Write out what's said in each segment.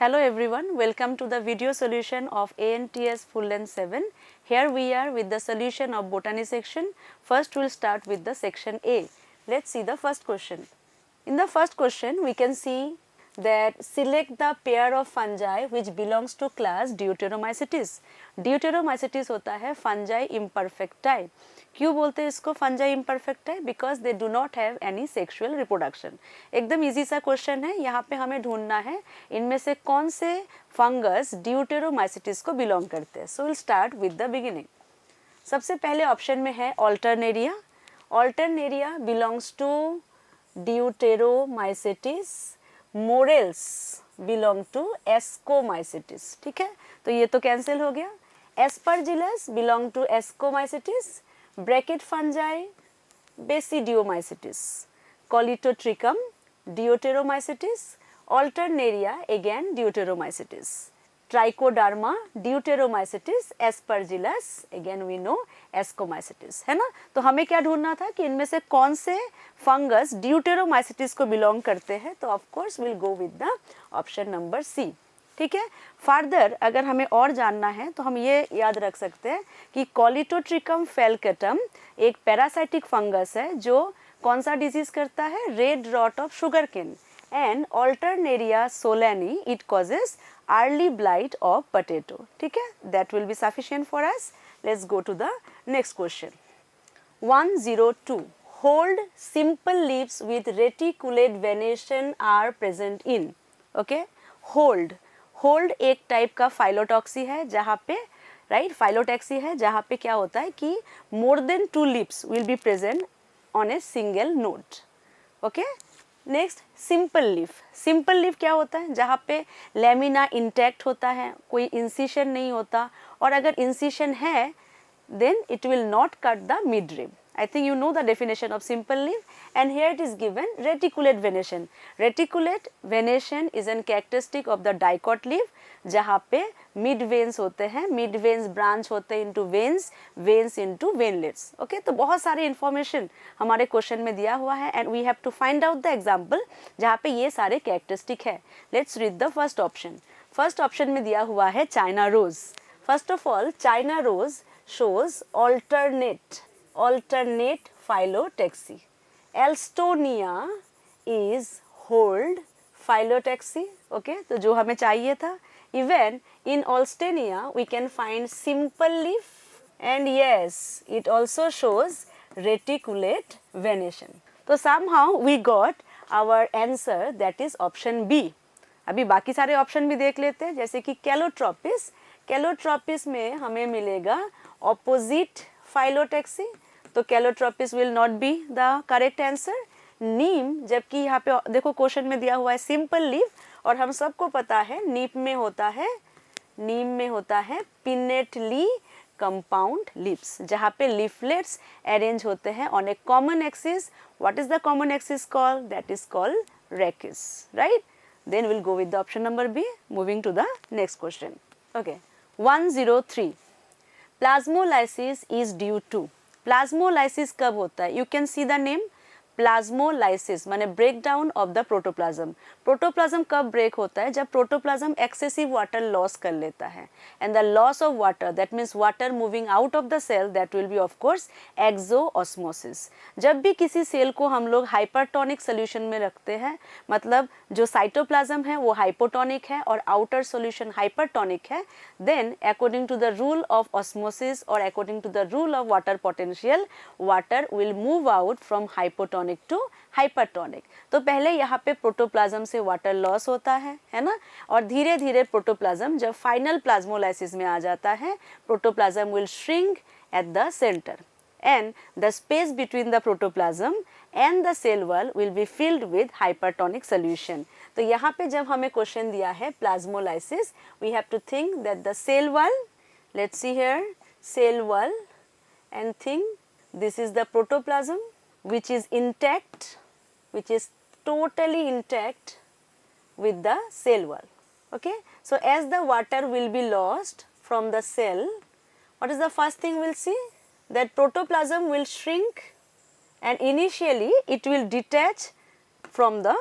Hello everyone, welcome to the video solution of ANTS Full Length 7. Here we are with the solution of botany section. First we will start with the section A. Let's see the first question. In the first question we can see that select the pair of fungi which belongs to class Deuteromycetes. Deuteromycetes होता है fungi imperfecti. क्यों बोलते हैं इसको fungi imperfecti? Because they do not have any sexual reproduction. एकदम easy सा question है. यहाँ पे हमें ढूंढना है इनमें से कौन से fungus Deuteromycetes को belong करते हैं. So we'll start with the beginning. सबसे पहले ऑप्शन में है Alternaria. Alternaria belongs to Deuteromycetes. Morels belong to Ascomycetes. ठीक है, तो ये तो कैंसिल हो गया. Aspergillus belong to Ascomycetes. Bracket fungi Basidiomycetes. Colletotrichum Deuteromycetes. Alternaria again Deuteromycetes. Trichoderma Deuteromycetes. Aspergillus again we know Ascomycetes, है ना. तो हमें क्या ढूंढना था कि इनमें से कौन से फंगस ड्यूटेरोमाइसिटिस को बिलोंग करते हैं. तो of course will go with the option number C. ठीक है. फर्दर अगर हमें और जानना है तो हम ये याद रख सकते हैं कि कॉलिटोट्रिकम फेल्केटम एक पैरासाइटिक फंगस है जो कौन सा डिजीज करता है, red rot of sugar cane. And Alternaria solani it causes early blight of potato. ठीक है, that will be sufficient for us. Let's go to the next question. 102. Hold simple leaves with reticulate venation are present in. Okay, hold एक type का फाइलोटॉक्सी है जहाँ पे phyllotaxy है जहाँ पे क्या होता है कि more than 2 leaves will be present on a single node. Okay, next simple leaf क्या होता है, जहाँ पे लेमिना इंटैक्ट होता है, कोई इंसिशन नहीं होता, और अगर इंसिशन है then it will not cut the midrib. I think you know the definition of simple leaf, and here it is given reticulate venation. Reticulate venation is a characteristic of the dicot leaf जहाँ पे mid veins होते हैं, mid veins branch होते हैं into veins, veins into veinlets. Okay, तो बहुत सारे information हमारे question में दिया हुआ है and we have to find out the example जहाँ पे ये सारे characteristic है. Let's read the first option. First option में दिया हुआ है China rose. First of all, China rose shows alternate phyllotaxy. Alstonia is hold phyllotaxy. Okay, तो जो हमें चाहिए था. Even in Alstonia we can find simple leaf, and yes, it also shows reticulate venation. तो somehow we got our answer, that is option B. अभी बाकी सारे option भी देख लेते हैं, जैसे कि कैलोट्रोपिस में हमें मिलेगा ऑपोजिट फाइलोटैक्सी, तो calotropis will not be the correct answer. Neem, जबकि यहाँ पे देखो क्वेश्चन में दिया हुआ है सिंपल लीफ, और हम सबको पता है नीम में होता है पिनेटली कंपाउंड लीव्स, जहाँ पे लीफलेट्स अरेंज होते हैं on a common axis. What is the common axis called? That is called rachis. Right, then we'll go with the option number B. Moving to the next question. Okay, 103. Plasmolysis is due to. Plasmolysis कब होता है? You can see the name. Plasmolysis माने break down of the protoplasm. Protoplasm कब break होता है? जब protoplasm excessive water loss कर लेता है. And the loss of water, that means water moving out of the cell, that will be of course exosmosis. जब भी किसी सेल को हम लोग हाइपरटोनिक सोल्यूशन में रखते हैं, मतलब जो साइटोप्लाज्म है वो हाइपोटोनिक है और आउटर सोल्यूशन हाइपरटोनिक है, then according to the rule of osmosis और according to the rule of water potential, water will move out from hypotonic to hypertonic. तो पहले यहाँ पे प्रोटोप्लाज्म से वाटर लॉस होता है ना, और धीरे धीरे प्रोटोप्लाज्म जब फाइनल प्लाज्मोलाइसिस में आ जाता है, protoplasm will shrink at the centre and the space between the protoplasm and the cell wall will be filled with hypertonic solution. तो यहाँ पे जब हमें क्वेश्चन दिया है plasmolysis, we have to think that the cell wall, let's see here, cell wall, and think this is the protoplasm which is intact, which is totally intact with the cell wall. Okay, so as the water will be lost from the cell, what is the first thing we'll see? That protoplasm will shrink and initially it will detach from the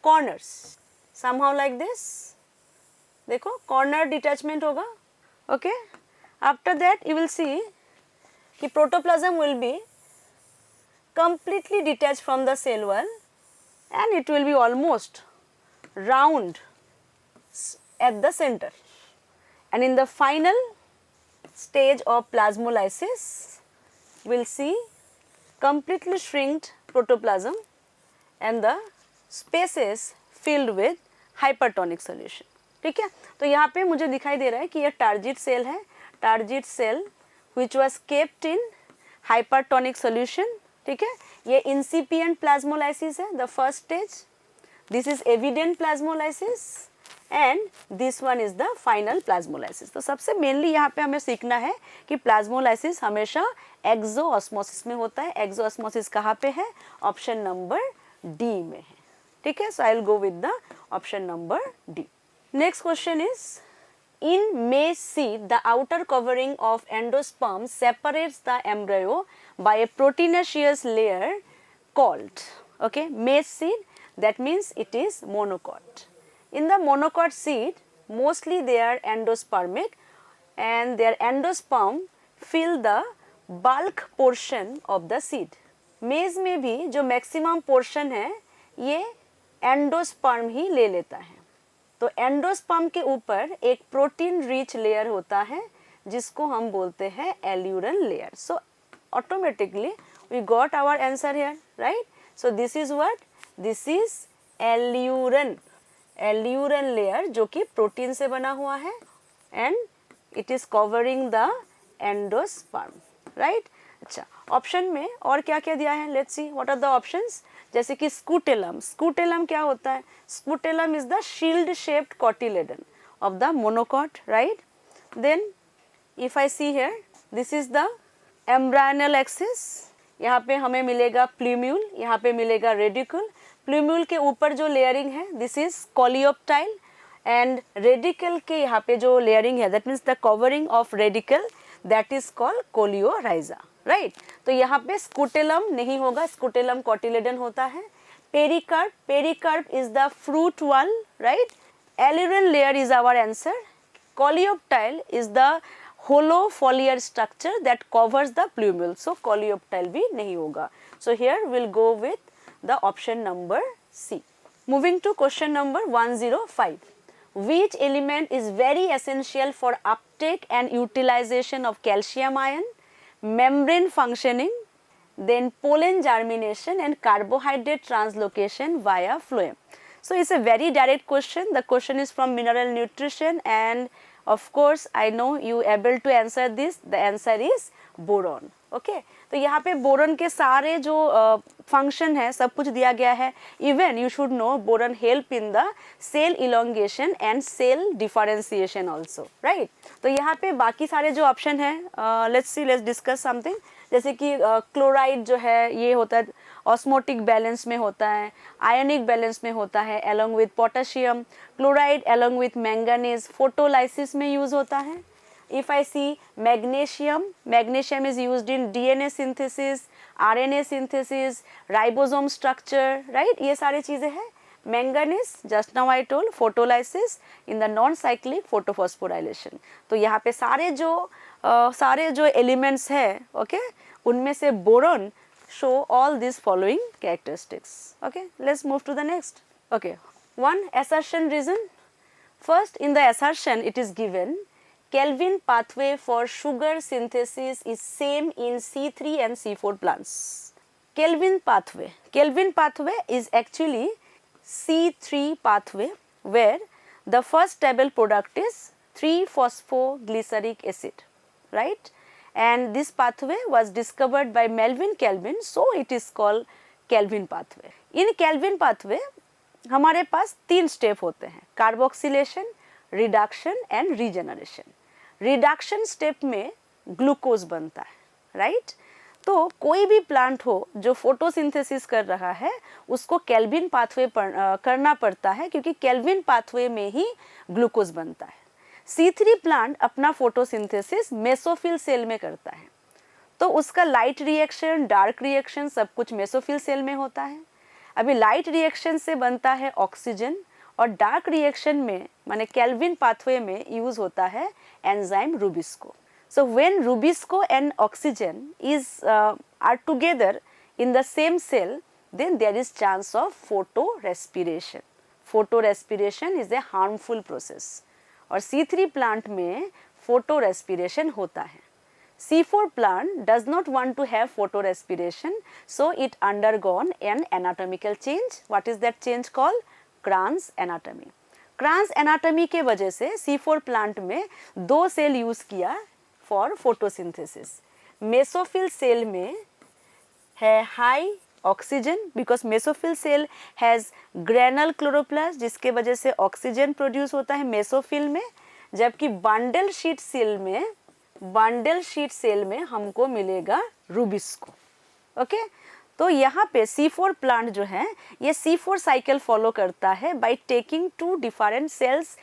corners, somehow like this. देखो corner detachment होगा, okay. After that you will see कि protoplasm will be completely detached from the cell wall and it will be almost round at the center, and in the final stage of plasmolysis we'll see completely shrinked protoplasm and the spaces filled with hypertonic solution, ठीक है। तो यहाँ पे मुझे दिखाई दे रहा है कि ये टारगेट सेल है, target cell which was kept in hypertonic solution, ठीक है। ये incipient plasmolysis है, the first stage, this is evident plasmolysis and this one is the final plasmolysis। तो सबसे मेनली यहाँ पे हमें सीखना है कि प्लाज्मोलाइसिस हमेशा एक्सोऑस्मोसिस में होता है। एक्सोऑस्मोसिस कहाँ पे है? ऑप्शन नंबर डी में है, ठीक है। So I will go with the option number D. Next question is in maize seed, the outer covering of endosperm separates the embryo by a proteinaceous layer called, okay, maize seed, that means it is monocot. In the monocot seed, mostly they are endospermic and their endosperm fill the bulk portion of the seed. maize में भी जो maximum portion है ये endosperm ही ले लेता है। तो endosperm के ऊपर एक प्रोटीन रिच लेयर होता है जिसको हम बोलते हैं aleurone layer. So automatically we got our answer here, right. So this is what, this is aleurone, aleurone layer जो कि प्रोटीन से बना हुआ है and it is covering the endosperm, right. अच्छा, ऑप्शन में और क्या क्या दिया है, let's see what are the options. जैसे कि स्कूटेलम, स्कूटेलम क्या होता है? Scutellum is the shield shaped cotyledon of the monocot, right. Then if I see here, this is the embryonal axis, यहाँ पे हमें मिलेगा प्लूम्यूल, यहाँ पे मिलेगा रेडिकल। प्लूम्यूल के ऊपर जो लेयरिंग है this is coleoptile and radical के यहाँ पे जो लेयरिंग है that means the covering of radical that is called coleorhiza, right. तो यहाँ पे स्कूटेलम नहीं होगा, स्कूटेलम कॉटिलेडन होता है। Pericarp, pericarp is the fruit wall, right. Aleurone layer is our answer. Coleoptile is the hollow foliar structure that covers the plumule, so coleoptile भी नहीं होगा। So here will go with the option number C. Moving to question number 105, which element is very essential for uptake and utilization of calcium ion, membrane functioning, then pollen germination and carbohydrate translocation via phloem? So it's a very direct question. The question is from mineral nutrition and of course I know you able to answer this. The answer is boron, okay। तो यहाँ पे boron के सारे जो function है सब कुछ दिया गया है। Even you should know boron help in the cell elongation and cell differentiation also, right. तो यहाँ पे बाकी सारे जो ऑप्शन है, let's see, let's discuss something. जैसे कि क्लोराइड जो है ये होता है ऑस्मोटिक बैलेंस में होता है, आयनिक बैलेंस में होता है along with potassium. Chloride along with manganese photolysis में यूज होता है। If I see magnesium, magnesium is used in DNA synthesis, RNA synthesis, ribosome structure, right? ये सारी चीज़ें हैं। Manganese, just now I told, photolysis in the non-cyclic photophosphorylation। तो यहाँ पे सारे जो elements है, okay, उनमें से boron show all these following characteristics, okay? Let's move to the next, okay? One assertion reason. First, in the assertion it is given Calvin pathway for sugar synthesis is same in C3 and C4 plants. Calvin pathway is actually C3 pathway where the first stable product is 3-phosphoglyceric acid, right? And this pathway was discovered by Melvin Calvin, so it is called Calvin pathway. In Calvin pathway हमारे पास 3 step होते हैं, carboxylation, reduction and regeneration. Reduction step में glucose बनता है, right. तो कोई भी plant हो जो फोटोसिंथेसिस कर रहा है उसको कैल्विन पाथवे करना पड़ता है क्योंकि कैल्विन पाथवे में ही ग्लूकोज बनता है। C3 प्लांट अपना फोटोसिंथेसिस मेसोफिल सेल में करता है, तो उसका लाइट रिएक्शन, डार्क रिएक्शन सब कुछ मेसोफिल सेल में होता है। अभी लाइट रिएक्शन से बनता है ऑक्सीजन, और डार्क रिएक्शन में माने केल्विन पाथवे में यूज होता है enzyme rubisco. So when Rubisco and oxygen are together in the same cell, then there is chance of photorespiration. Photorespiration is a harmful process. और C3 plant में photorespiration होता है. C4 plant does not want to have photorespiration, so it undergone an anatomical change. What is that change called? Kranz anatomy. Kranz anatomy के वजह से C4 plant में 2 cell use किया for photosynthesis. Mesophyll cell में है high oxygen because mesophyll cell has granal chloroplast जिसके वजह से ऑक्सीजन प्रोड्यूस होता है मेसोफिल में, जबकि बंडल शीट सेल में हमको मिलेगा रूबिस्को. ओके तो यहाँ पे C4 प्लांट जो है ये C4 साइकिल फॉलो करता है by taking 2 different cells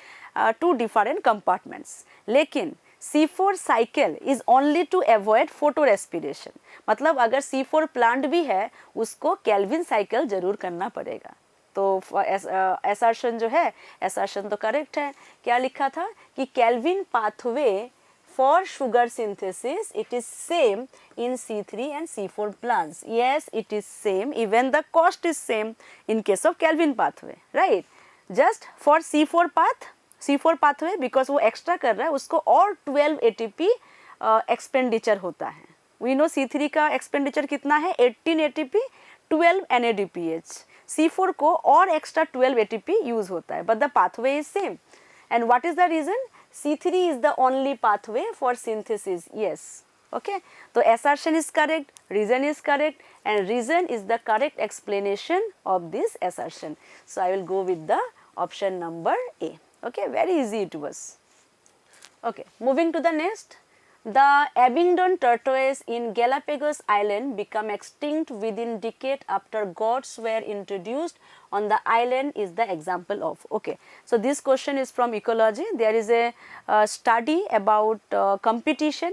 2 different compartments. लेकिन C4 cycle is only to avoid photorespiration. मतलब अगर C4 प्लांट भी है उसको केल्विन साइकिल जरूर करना पड़ेगा. तो असर्शन जो है असर्शन तो करेक्ट है. क्या लिखा था कि kelvin pathway for sugar synthesis it is same in C3 and C4 plants. Yes it is same, even the cost is same in case of kelvin pathway, right. Just for C4 pathway because वो extra कर रहा है उसको और 12 ATP expenditure होता है. We know C3 का expenditure कितना है 18 ATP 12 NADPH. C4 को और एक्स्ट्रा 12 ATP यूज होता है but the pathway is same. And what is the reason? C3 is the only pathway for synthesis. Yes okay तो assertion is correct, reason is correct and reason is the correct explanation of this assertion. So I will go with the option number A. Okay, very easy it was. Okay, moving to the next. The Abingdon tortoise in Galapagos Island become extinct within decade after goats were introduced on the island is the example of. Okay, so this question is from ecology. There is a study about competition.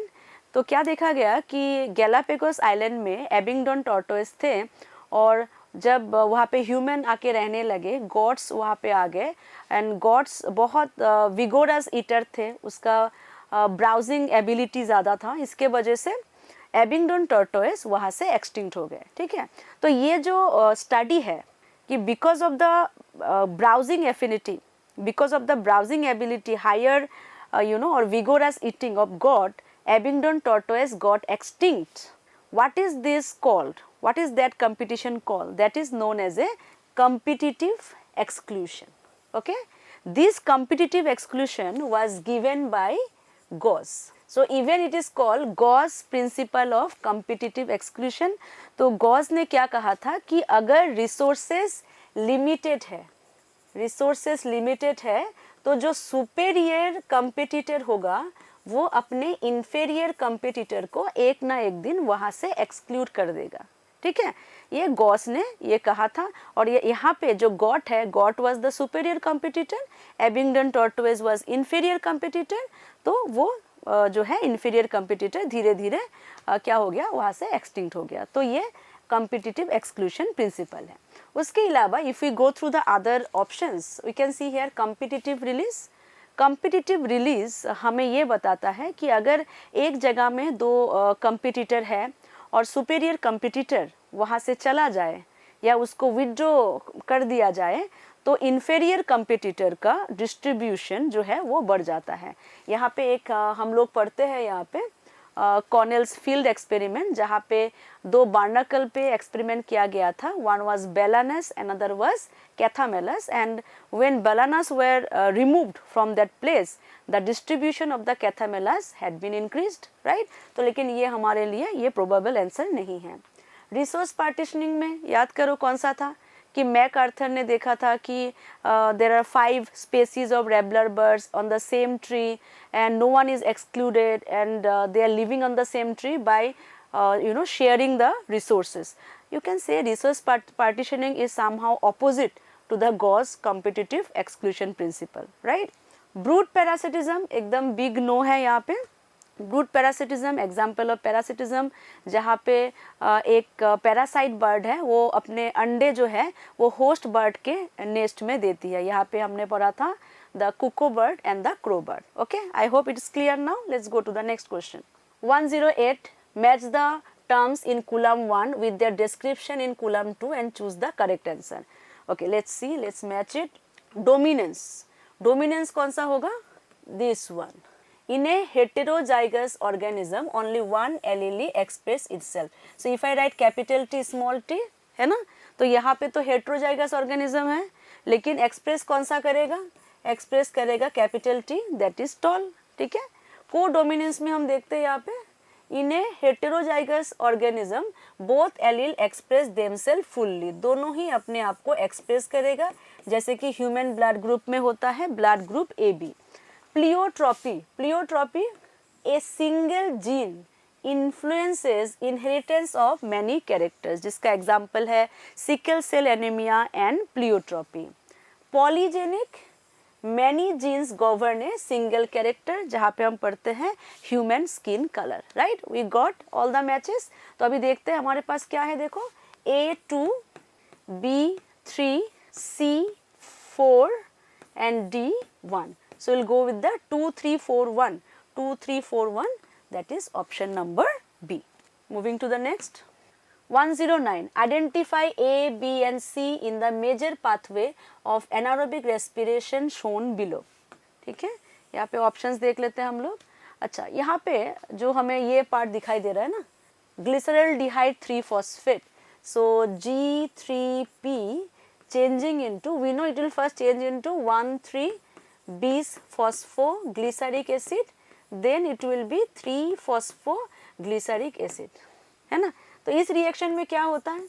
तो क्या देखा गया कि Galapagos island में Abingdon tortoise थे और जब वहाँ पे ह्यूमन आके रहने लगे गॉड्स वहाँ पे आ गए एंड गॉड्स बहुत विगोरस ईटर थे, उसका ब्राउजिंग एबिलिटी ज़्यादा था, इसके वजह से एबिंगडन टॉर्टोइस वहाँ से एक्सटिंक्ट हो गए. ठीक है, तो ये जो स्टडी है कि because of the browsing affinity, because of the browsing ability higher और vigorous eating of goat, Abingdon tortoise got extinct. What is this called? What is that competition called? That is known as a competitive exclusion. Okay, this competitive exclusion was given by Gauss. So even it is called Gauss principle of competitive exclusion. तो Gauss ने क्या कहा था कि अगर resources limited है तो जो superior competitor होगा वो अपने inferior competitor को एक ना एक दिन वहाँ से exclude कर देगा. ठीक है, ये गॉस ने ये कहा था और ये यहाँ पे जो गॉट है, got was the superior competitor, Abingdon tortoise was inferior competitor. तो वो जो है इन्फीरियर कॉम्पिटिटर धीरे धीरे क्या हो गया, वहाँ से एक्सटिंक्ट हो गया. तो ये कॉम्पिटिटिव एक्सक्लूशन प्रिंसिपल है. उसके अलावा if we go through the other options we can see here competitive release. Competitive release हमें ये बताता है कि अगर एक जगह में दो कॉम्पिटिटर है और सुपेरियर कॉम्पिटिटर वहाँ से चला जाए या उसको विड्रॉ कर दिया जाए तो इन्फेरियर कॉम्पिटिटर का डिस्ट्रीब्यूशन जो है वो बढ़ जाता है. यहाँ पे एक हम लोग पढ़ते हैं यहाँ पे कॉर्नेल्स फील्ड एक्सपेरिमेंट, जहाँ पे दो बार्नाकल पे एक्सपेरिमेंट किया गया था. One was Balanus, another was Chthamalus, and when Balanus were removed from that place the distribution of the Chthamalus had been increased, right. तो लेकिन ये हमारे लिए ये प्रोबेबल आंसर नहीं है. रिसोर्स पार्टीशनिंग में याद करो कौन सा था कि मैक आर्थर ने देखा था कि there are 5 species of warbler birds on the same tree and no one is excluded and they are living on the same tree by sharing the resources. You can say resource partitioning is somehow opposite to the Gauss competitive exclusion principle, right. Brood parasitism एकदम big no है यहाँ पे. Brood parasitism, example of parasitism, जहाँ पे एक parasite bird है वो अपने अंडे जो है वो होस्ट बर्ड के नेस्ट में देती है। यहाँ पे हमने पढ़ा था the cuckoo bird and the crow bird. Okay, I hope it is clear now. Let's go to the next question. 108, match the terms in column 1 with their description in column 2 and choose the correct answer. Okay, let's see, let's match it. Dominance, dominance कौन सा होगा? This one. In a heterozygous organism only one allele express itself. So if I write capital T small t, है ना, तो यहाँ पे तो heterozygous organism है, लेकिन express कौन सा करेगा? Express करेगा capital T, that is tall. ठीक है, co-dominance में हम देखते हैं यहाँ पे in a heterozygous organism both allele express themselves fully, दोनों ही अपने आप को एक्सप्रेस करेगा, जैसे कि ह्यूमन ब्लड ग्रुप में होता है blood group AB। Pleiotropy, pleiotropy a single gene influences inheritance of many characters, जिसका एग्जाम्पल है sickle cell anaemia and pleiotropy. Polygenic, many genes govern a single character, जहाँ पे हम पढ़ते हैं human skin colour. Right, we got all the matches. तो अभी देखते हैं हमारे पास क्या है, देखो A2, B3, C4 and D1. So we'll go with the 2, 3, 4, 1. 2, 3, 4, 1. That is option number B. Moving to the next. 109. Identify A, B and C in the major pathway of anaerobic respiration shown below. ठीक है, यहाँ पे options देख लेते हैं हम लोग। अच्छा, यहाँ पे जो हमें ये पार्ट दिखाई दे रहा है ना, glyceraldehyde 3-phosphate. So G3P changing into, we know it will first change into 1,3-bis-phosphoglyceric acid, then it will be 3-phosphoglyceric acid, है ना। तो इस रिएक्शन में क्या होता है,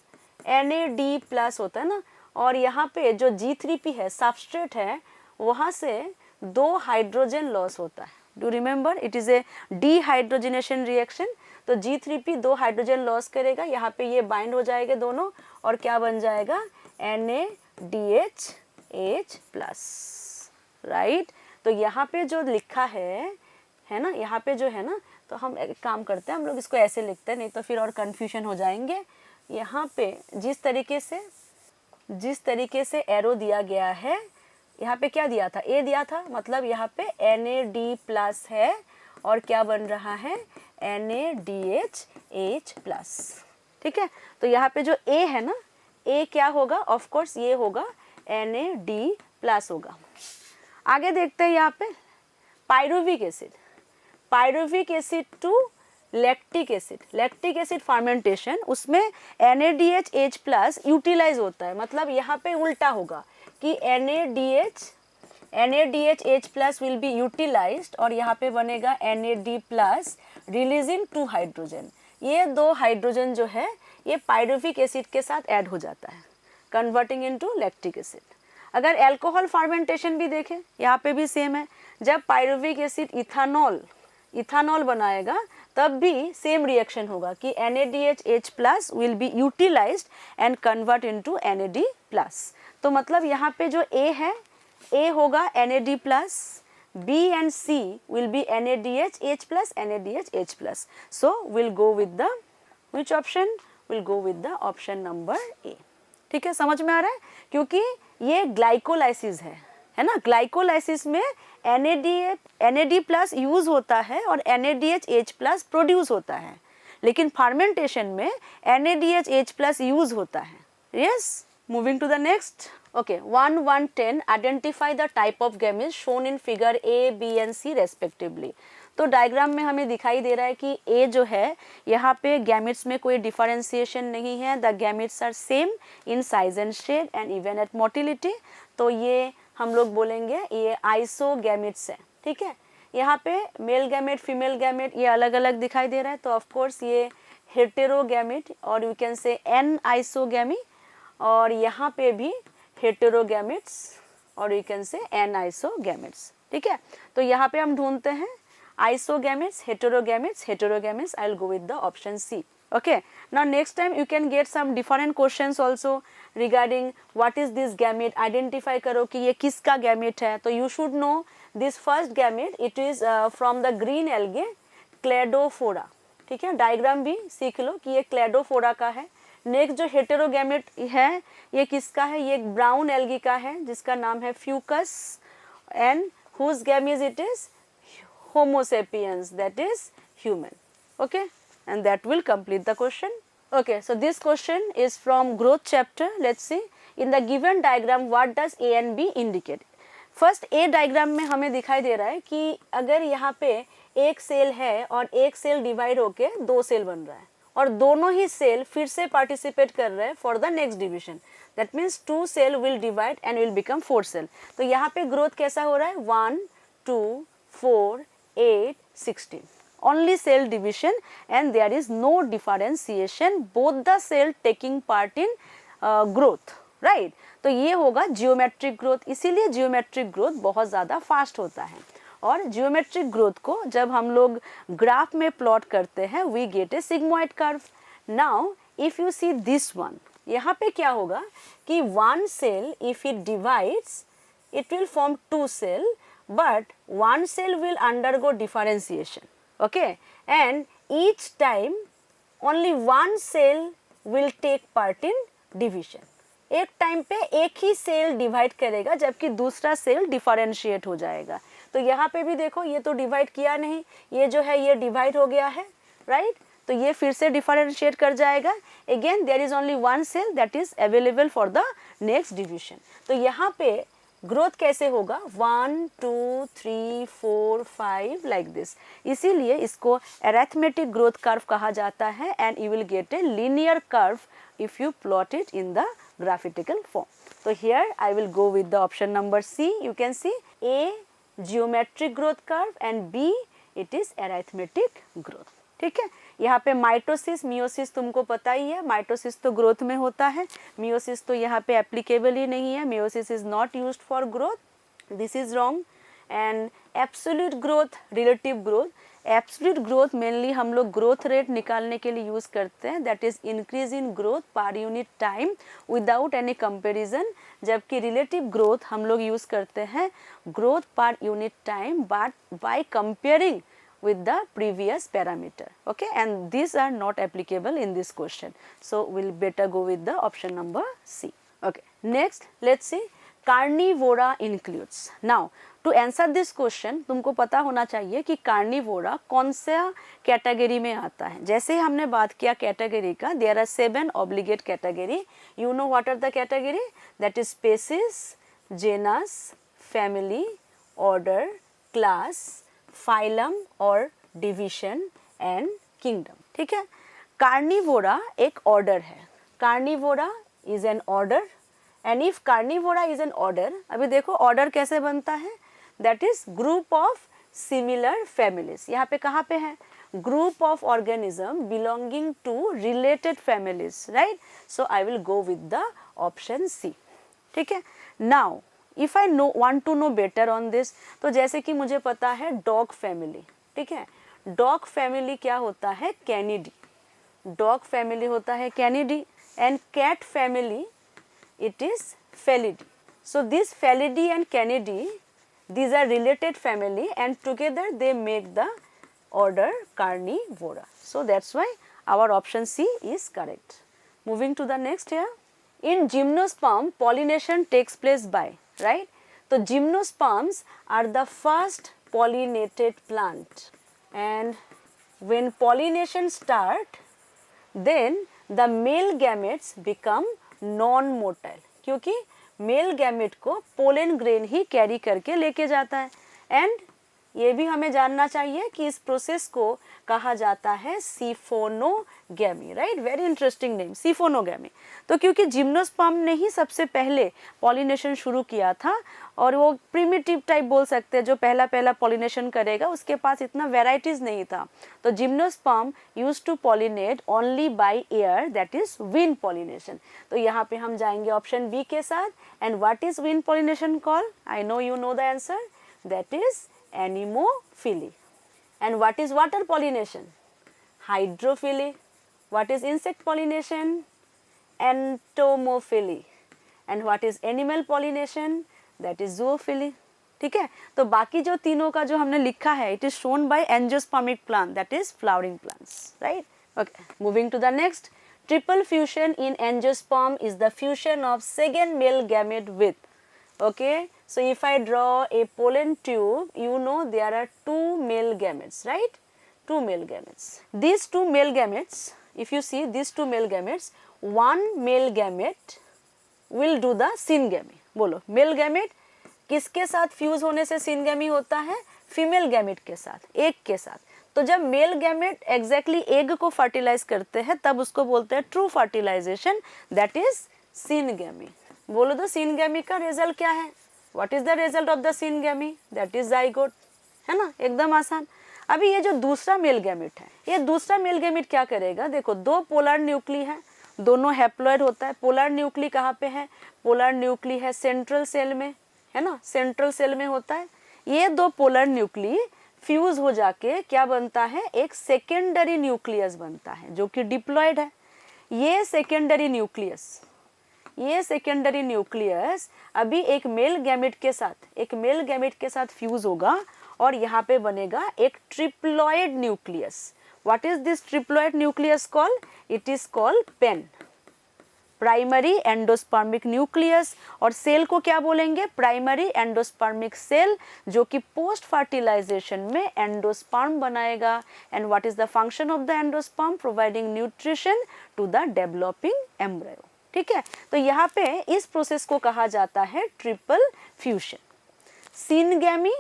NAD+ होता है ना, और यहाँ पे जो G3P है सबस्ट्रेट है, वहाँ से 2 हाइड्रोजन लॉस होता है। Do remember, it is a dehydrogenation reaction. तो G3P 2 हाइड्रोजन लॉस करेगा, यहाँ पे ये बाइंड हो जाएगा दोनों, और क्या बन जाएगा, NADH+। राइट, तो यहाँ पे जो लिखा है ना, यहाँ पे जो है ना, तो हम एक काम करते हैं, हम लोग इसको ऐसे लिखते हैं, नहीं तो फिर और कन्फ्यूजन हो जाएंगे। यहाँ पे जिस तरीके से एरो दिया गया है, यहाँ पे क्या दिया था, A दिया था, मतलब यहाँ पे NAD+ है और क्या बन रहा है, NADH+। ठीक है, तो यहाँ पे जो A है ना, A क्या होगा, ऑफ कोर्स ये होगा NAD+ होगा। आगे देखते हैं यहाँ पे pyruvic acid, pyruvic acid to lactic acid, lactic acid fermentation, उसमें NADH+ यूटिलाइज होता है, मतलब यहाँ पे उल्टा होगा कि NADH+ विल बी यूटिलाइज्ड और यहाँ पे बनेगा NAD+ रिलीजिंग 2 हाइड्रोजन। ये 2 हाइड्रोजन जो है ये पायरुविक एसिड के साथ ऐड हो जाता है, कन्वर्टिंग इनटू लैक्टिक एसिड। अगर अल्कोहल फर्मेंटेशन भी देखें, यहाँ पे भी सेम है, जब पायरुविक एसिड इथानॉल बनाएगा तब भी सेम रिएक्शन होगा कि NADH+ will be utilised and convert into NAD+। तो मतलब यहाँ पे जो A है, A होगा NAD+, B and C will be NADH+, so we'll go with the which option, we'll go with the option number A। ठीक है, समझ में आ रहा है, क्योंकि ये ग्लाइकोलाइसिस है ना, ग्लाइकोलाइसिस में NAD+ यूज होता है और NADH+ प्रोड्यूस होता है, लेकिन फर्मेंटेशन में NADH+ यूज होता है। Yes, moving to the next. Okay, 110, identify the type of gametes shown in figure A, B and C respectively. तो डायग्राम में हमें दिखाई दे रहा है कि A जो है, यहाँ पे गैमेट्स में कोई डिफरेंशिएशन नहीं है, the gametes are same in size and shape and even at motility. तो ये हम लोग बोलेंगे ये आइसोगैमेट्स है। ठीक है, यहाँ पे मेल गैमेट, फीमेल गैमेट ये अलग अलग दिखाई दे रहा है, तो ऑफ कोर्स ये हेटेरोगैमेट और we can say an isogamy, और यहाँ पे भी हेटेरोगैमेट्स और we can say an isogametes. ठीक है, तो यहाँ पे हम ढूंढते हैं isogametes, heterogametes, heterogametes. I will go with the option C। Okay, now next time you can get some different questions also regarding what is this gamete, identify करो कि ये किसका gamete है। तो you should know this first gamete, it is from the green algae Cladophora, ठीक है, diagram भी सीख लो कि ये क्लेडोफोरा का है। नेक्स्ट जो हेटेरोगैमेट है ये किसका है, ये एक ब्राउन एल्गी का है जिसका नाम है Fucus, and whose gametes it is Homo sapiens, that is human. Okay, and that will complete the question. Okay, so this question is from growth chapter. Let's see, in the given diagram what does A and B indicate? First A diagram में हमें दिखाई दे रहा है कि अगर यहाँ पे एक सेल है और एक सेल डिवाइड होके दो सेल बन रहा है और दोनों ही सेल फिर से पार्टिसिपेट कर रहे हैं for the next division, that means 2 cell will divide and will become 4 cell. तो यहाँ पे ग्रोथ कैसा हो रहा है, 1 2 4 8 16, only cell division and there is no differentiation, both the cell taking part in growth, right? तो ये होगा जियोमेट्रिक ग्रोथ, इसीलिए जियोमेट्रिक ग्रोथ बहुत ज़्यादा फास्ट होता है। और जियोमेट्रिक ग्रोथ को जब हम लोग ग्राफ में प्लॉट करते हैं we get a sigmoid curve. Now if you see this one, यहाँ पे क्या होगा कि one cell if it divides it will form 2 cell, but one cell will undergo differentiation, okay, and each time only one cell will take part in division. एक time पे एक ही cell divide करेगा जबकि दूसरा सेल डिफरेंशिएट हो जाएगा। तो यहाँ पे भी देखो ये तो डिवाइड किया नहीं, ये जो है ये डिवाइड हो गया है, राइट? तो ये फिर से डिफरेंशिएट कर जाएगा। Again there is only one cell that is available for the next division. तो यहाँ पे ग्रोथ कैसे होगा, 1 2 3 4 5 लाइक दिस, इसीलिए इसको अरिथमेटिक ग्रोथ कर्व कहा जाता है and you will get a linear curve if you plot it in the graphical form. So here I will go with the option number C. You can see A geometric growth curve and B it is arithmetic growth. ठीक है, यहाँ पे mitosis meiosis तुमको पता ही है, mitosis तो growth में होता है, मियोसिस तो यहाँ पे एप्लीकेबल ही नहीं है, meiosis is not used for growth, this is wrong. And absolute growth, relative growth, absolute growth mainly हम लोग ग्रोथ रेट निकालने के लिए यूज़ करते हैं, that is increase in growth per unit time without any comparison, जबकि relative growth हम लोग यूज़ करते हैं growth per unit time but by comparing with the previous parameter, okay, and these are not applicable in this question, so we'll better go with the option number C. Okay, next let's see carnivora includes. Now to answer this question तुमको पता होना चाहिए कि Carnivora कौन सा category में आता है। जैसे हमने बात किया कैटेगरी का, there are 7 obligate category. You know what are the category? That is species, genus, family, order, class, phylum और डिवीजन एंड किंगडम। ठीक है, कार्निवोरा एक ऑर्डर है, Carnivora is an order and if Carnivora is an order, अभी देखो order कैसे बनता है, that is group of similar families. यहाँ पे कहाँ पे है, group of organism belonging to related families, right? So I will go with the option C. ठीक है, now if I want to know better on this, तो जैसे कि मुझे पता है डॉग फैमिली, ठीक है, डॉग फैमिली क्या होता है, कैनिडी, डॉग फैमिली होता है Canidae, and cat family it is Felidae. So this Felidae and Canidae, these are related family and together they make the order carnivora. So that's why our option C is correct. Moving to the next here, in gymnosperm pollination takes place by, right? So gymnosperms are the first pollinated plant, and when pollination start then the male gametes become non-motile, क्योंकि male gamete को pollen grain ही carry करके लेके जाता है। And ये भी हमें जानना चाहिए कि इस प्रोसेस को कहा जाता है siphonogamy, right? Very interesting name, siphonogamy. तो क्योंकि जिम्नोस्पर्म ने ही सबसे पहले पॉलिनेशन शुरू किया था और वो प्रिमिटिव टाइप बोल सकते हैं, जो पहला पहला पॉलिनेशन करेगा, उसके पास इतना वेराइटीज नहीं था। तो gymnosperm use to pollinate only by air, that is wind pollination. तो यहाँ पे हम जाएंगे ऑप्शन बी के साथ। And what is wind pollination call? I know you know the answer, that is anemophily. And what is water pollination? Hydrophily. What is insect pollination? Entomophily. And what is animal pollination? That is zoophily. ठीक है। तो बाकी जो तीनों का जो हमने लिखा है, it is shown by angiospermic plant, that is flowering plants, right. Okay, moving to the next, triple fusion in angiosperm is the fusion of second male gamete with, okay, so if I draw a pollen tube, you know there are two male gametes, right? Two male gametes. These two male gametes, if you see these two male gametes, one male gamete will do the syngamy. बोलो, male gamete किसके साथ fuse होने से syngamy होता है? Female gamete के साथ, egg के साथ। तो जब मेल गैमेट एग्जैक्टली एग को फर्टिलाइज करते हैं तब उसको बोलते हैं true fertilisation, that is syngamy. बोलो तो सिनगैमी का रिजल्ट क्या है? What is the result of the syngamy? That is zygote, है ना, एकदम आसान। अभी ये जो दूसरा मेल गैमेट है, ये दूसरा मेल गैमेट क्या करेगा? देखो, दो पोलर न्यूक्ली है, दोनों हैप्लॉइड होता है। पोलर न्यूक्ली कहाँ पे है? पोलर न्यूक्ली है सेंट्रल सेल में, है ना, सेंट्रल सेल में होता है। ये दो पोलर न्यूक्ली फ्यूज हो जाके क्या बनता है? एक सेकेंडरी न्यूक्लियस बनता है जो कि डिप्लॉयड है। ये सेकेंडरी न्यूक्लियस अभी एक मेल गैमेट के साथ फ्यूज होगा और यहाँ पे बनेगा एक triploid nucleus. What is this triploid nucleus called? It is called PEN, primary endospermic nucleus. और सेल को क्या बोलेंगे? प्राइमरी एंडोस्पर्मिक सेल, जो कि पोस्ट फर्टिलाइजेशन में एंडोस्पर्म बनाएगा। And what is the function of the endosperm? Providing nutrition to the developing embryo. ठीक है, तो यहाँ पे इस प्रोसेस को कहा जाता है triple fusion. Syngamy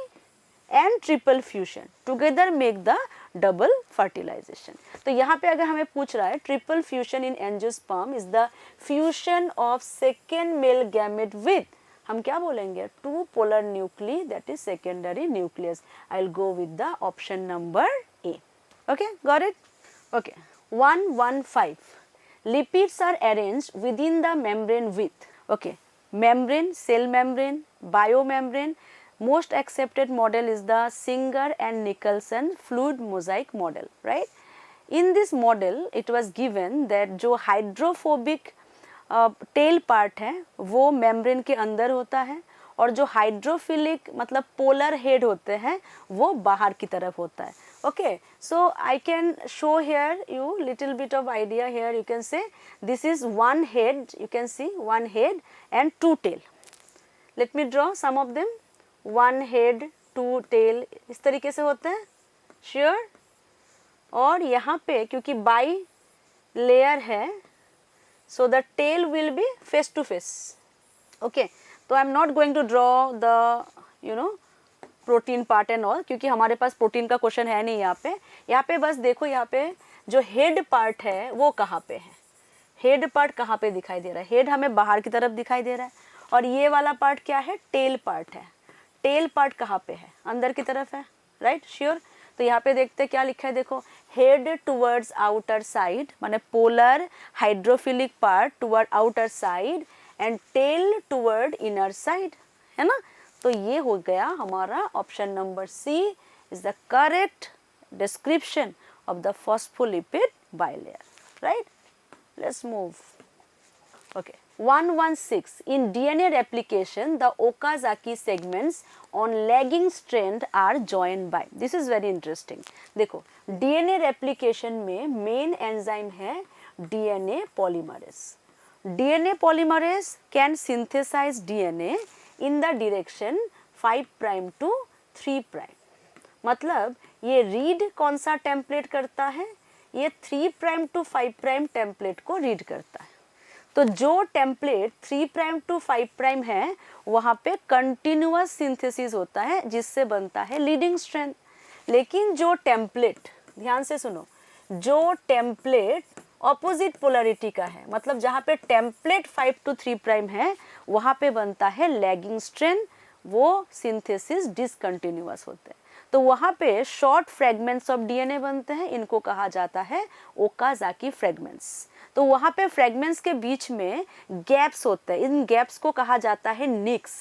and triple fusion together make the double fertilisation. तो यहाँ पे अगर हमें पूछ रहा है triple fusion in angiosperm is the fusion of second male gamete with, हम क्या बोलेंगे? Two polar nuclei, that is secondary nucleus. I will go with the option number A. Okay, got it? Okay, 115 lipids are arranged within the membrane with, okay, membrane, cell membrane, biomembrane. Most accepted model is the Singer and Nicholson fluid mosaic model, right? In this model it was given that जो hydrophobic tail part है वो membrane के अंदर होता है और जो hydrophilic मतलब पोलर हेड होते हैं वो बाहर की तरफ होता है। Okay, so I can show here you little bit of idea here. You can say this is one head, you can see one head and two tail. Let me draw some of them. One head, two tail, इस तरीके से होते हैं, sure? और यहाँ पे क्योंकि by layer है, so the tail will be face to face. Okay, तो I am not going to draw the, you know, protein part and all, क्योंकि हमारे पास प्रोटीन का क्वेश्चन है नहीं यहाँ पे बस देखो यहाँ पे जो हेड पार्ट है वो कहाँ पे है? हेड पार्ट कहाँ पे दिखाई दे रहा है? हेड हमें बाहर की तरफ दिखाई दे रहा है और ये वाला पार्ट क्या है? टेल पार्ट है। टेल पार्ट कहाँ पे है? अंदर की तरफ है, राइट, श्योर। तो यहाँ पे देखते क्या लिखा है, देखो, हेड टुवर्ड्स आउटर साइड, माने polar hydrophilic part toward outer side and tail toward inner side, है ना। तो ये हो गया हमारा option number C is the correct description of the phospholipid bilayer, right. Let's move. Okay, 116 in DNA replication the Okazaki segments on lagging strand are joined by, this is very interesting. देखो, DNA replication में main enzyme है DNA polymerase. DNA polymerase can synthesise DNA in the direction 5 prime to 3 prime। मतलब ये read कौन सा template करता है? ये 3 प्राइम टू 5 प्राइम टेम्पलेट को रीड करता है। तो जो टेम्पलेट 3 प्राइम टू 5 प्राइम है वहाँ पे कंटिन्यूअस सिंथेसिस होता है जिससे बनता है लीडिंग स्ट्रैंड। लेकिन जो टेम्पलेट, ध्यान से सुनो, जो टेम्पलेट ऑपोजिट पोलैरिटी का है, मतलब जहाँ पे टेम्पलेट 5 to 3 प्राइम है वहाँ पे बनता है लैगिंग स्ट्रैंड, वो सिंथेसिस डिसकंटिन्यूअस होते हैं। तो वहाँ पे शॉर्ट फ्रेगमेंट्स ऑफ डीएनए बनते हैं, इनको कहा जाता है ओकाजाकी फ्रेगमेंट्स। तो वहाँ पे फ्रेगमेंट्स के बीच में गैप्स होते हैं, इन गैप्स को कहा जाता है निक्स,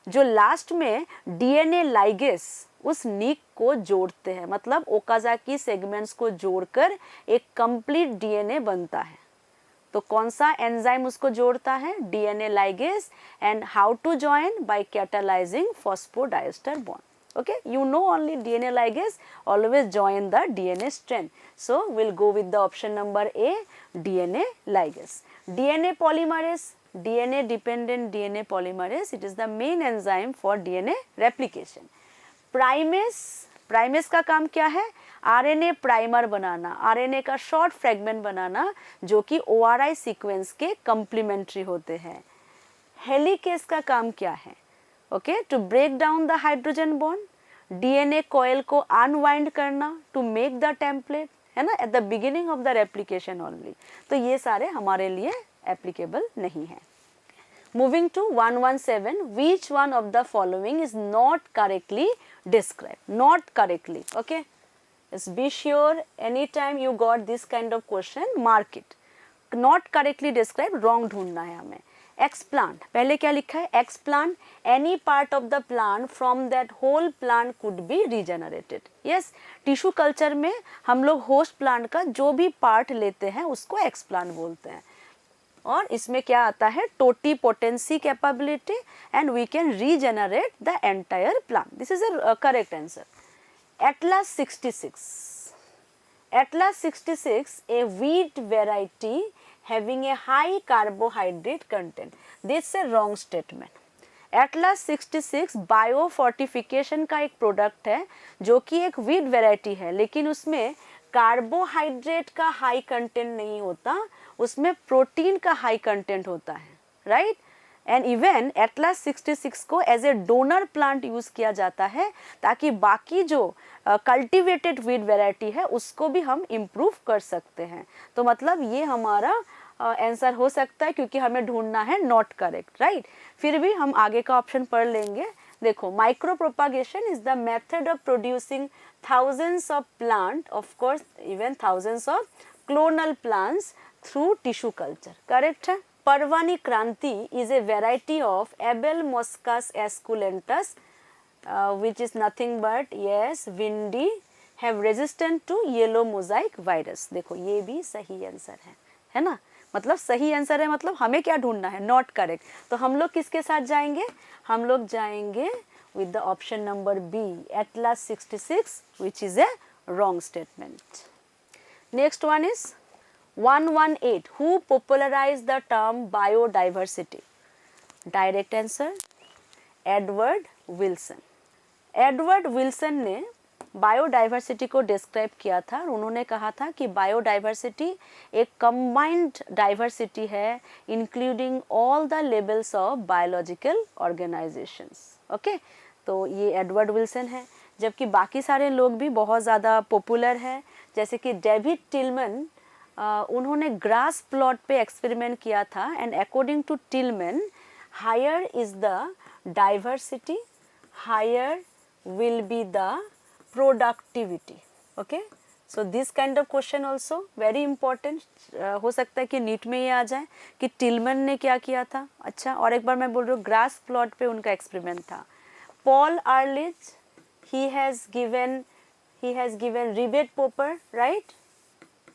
जो लास्ट में डीएनए लाइगेस उस निक को जोड़ते हैं, मतलब ओकाजाकी सेगमेंट्स को जोड़कर एक कंप्लीट डीएनए बनता है। तो कौन सा एंजाइम उसको जोड़ता है? DNA ligase. And how to join? By catalysing phosphodiester bond. Okay, you know only DNA ligase always join the DNA strand. So we'll go with the option number A, DNA ligase. DNA polymerase, DNA dependent DNA polymerase, it is the main enzyme for DNA replication. Primase, primase का काम क्या है? RNA primer बनाना, RNA का short fragment बनाना जो कि ORI sequence के complementary होते हैं. हेलिकेस का काम क्या है? Okay, to break down the hydrogen bond, DNA coil को अनवाइंड करना टू मेक द टेम्पलेट, है ना, at the beginning of the replication only. तो ये सारे हमारे लिए एप्लीकेबल नहीं है. Moving to 117, which one of the following is not correctly describe? Not correctly. Okay, be sure any time you got this kind of question, mark it. Not correctly describe, wrong ढूंढना है हमें. Explant, पहले क्या लिखा है? Explant, any part of the plant from that whole plant could be regenerated. Yes, tissue culture में हम लोग होस्ट प्लांट का जो भी पार्ट लेते हैं उसको एक्सप्लांट बोलते हैं. और इसमें क्या आता है? Totipotency capability and we can regenerate the entire plant. This is a correct answer. Atlas 66. Atlas 66, a wheat variety having a high carbohydrate content. This is a wrong statement. Atlas 66 biofortification का एक product है जो कि एक wheat variety है, लेकिन उसमें carbohydrate का हाई कंटेंट नहीं होता, उसमें प्रोटीन का हाई कंटेंट होता है. राइट? एंड इवन एटलास 66 को as a donor plant use किया जाता है ताकि बाकी जो कल्टिवेटेड वीट वैरायटी है उसको भी हम इम्प्रूव कर सकते हैं. तो मतलब ये हमारा आंसर हो सकता है क्योंकि हमें ढूंढना है नॉट करेक्ट. राइट? फिर भी हम आगे का ऑप्शन पढ़ लेंगे. देखो, micro propagation is the method of producing thousands of plant, of course even thousands of clonal plants through tissue culture. Correct है. परवानी क्रांति is a variety of Abel Moschus esculentus, which is nothing but yes windy, have resistant to yellow mosaic virus. देखो ये भी सही answer है ना? मतलब सही आंसर है, मतलब हमें क्या ढूंढना है? Not correct. तो हम लोग किसके साथ जाएंगे? हम लोग जाएंगे with the option number B, Atlas 66, which is a wrong statement. Next one is 118. Who popularized the term biodiversity? Direct answer, Edward Wilson. Edward Wilson ने बायोडाइवर्सिटी को डिस्क्राइब किया था और उन्होंने कहा था कि बायोडाइवर्सिटी एक कंबाइंड डाइवर्सिटी है including all the levels of biological organisations. Okay, तो ये एडवर्ड विल्सन है. जबकि बाकी सारे लोग भी बहुत ज़्यादा पॉपुलर हैं, जैसे कि डेविड टिलमन, उन्होंने ग्रास प्लॉट पे एक्सपेरिमेंट किया था and according to Tilman higher is the diversity, higher will be the productivity. Okay, so this kind of question also very important. हो सकता है कि नीट में ये आ जाए कि टिलमन ने क्या किया था. अच्छा, और एक बार मैं बोल रही हूँ, ग्रास प्लॉट पे उनका एक्सपेरिमेंट था. Paul Ehrlich, he has given Ribet-Popper, right?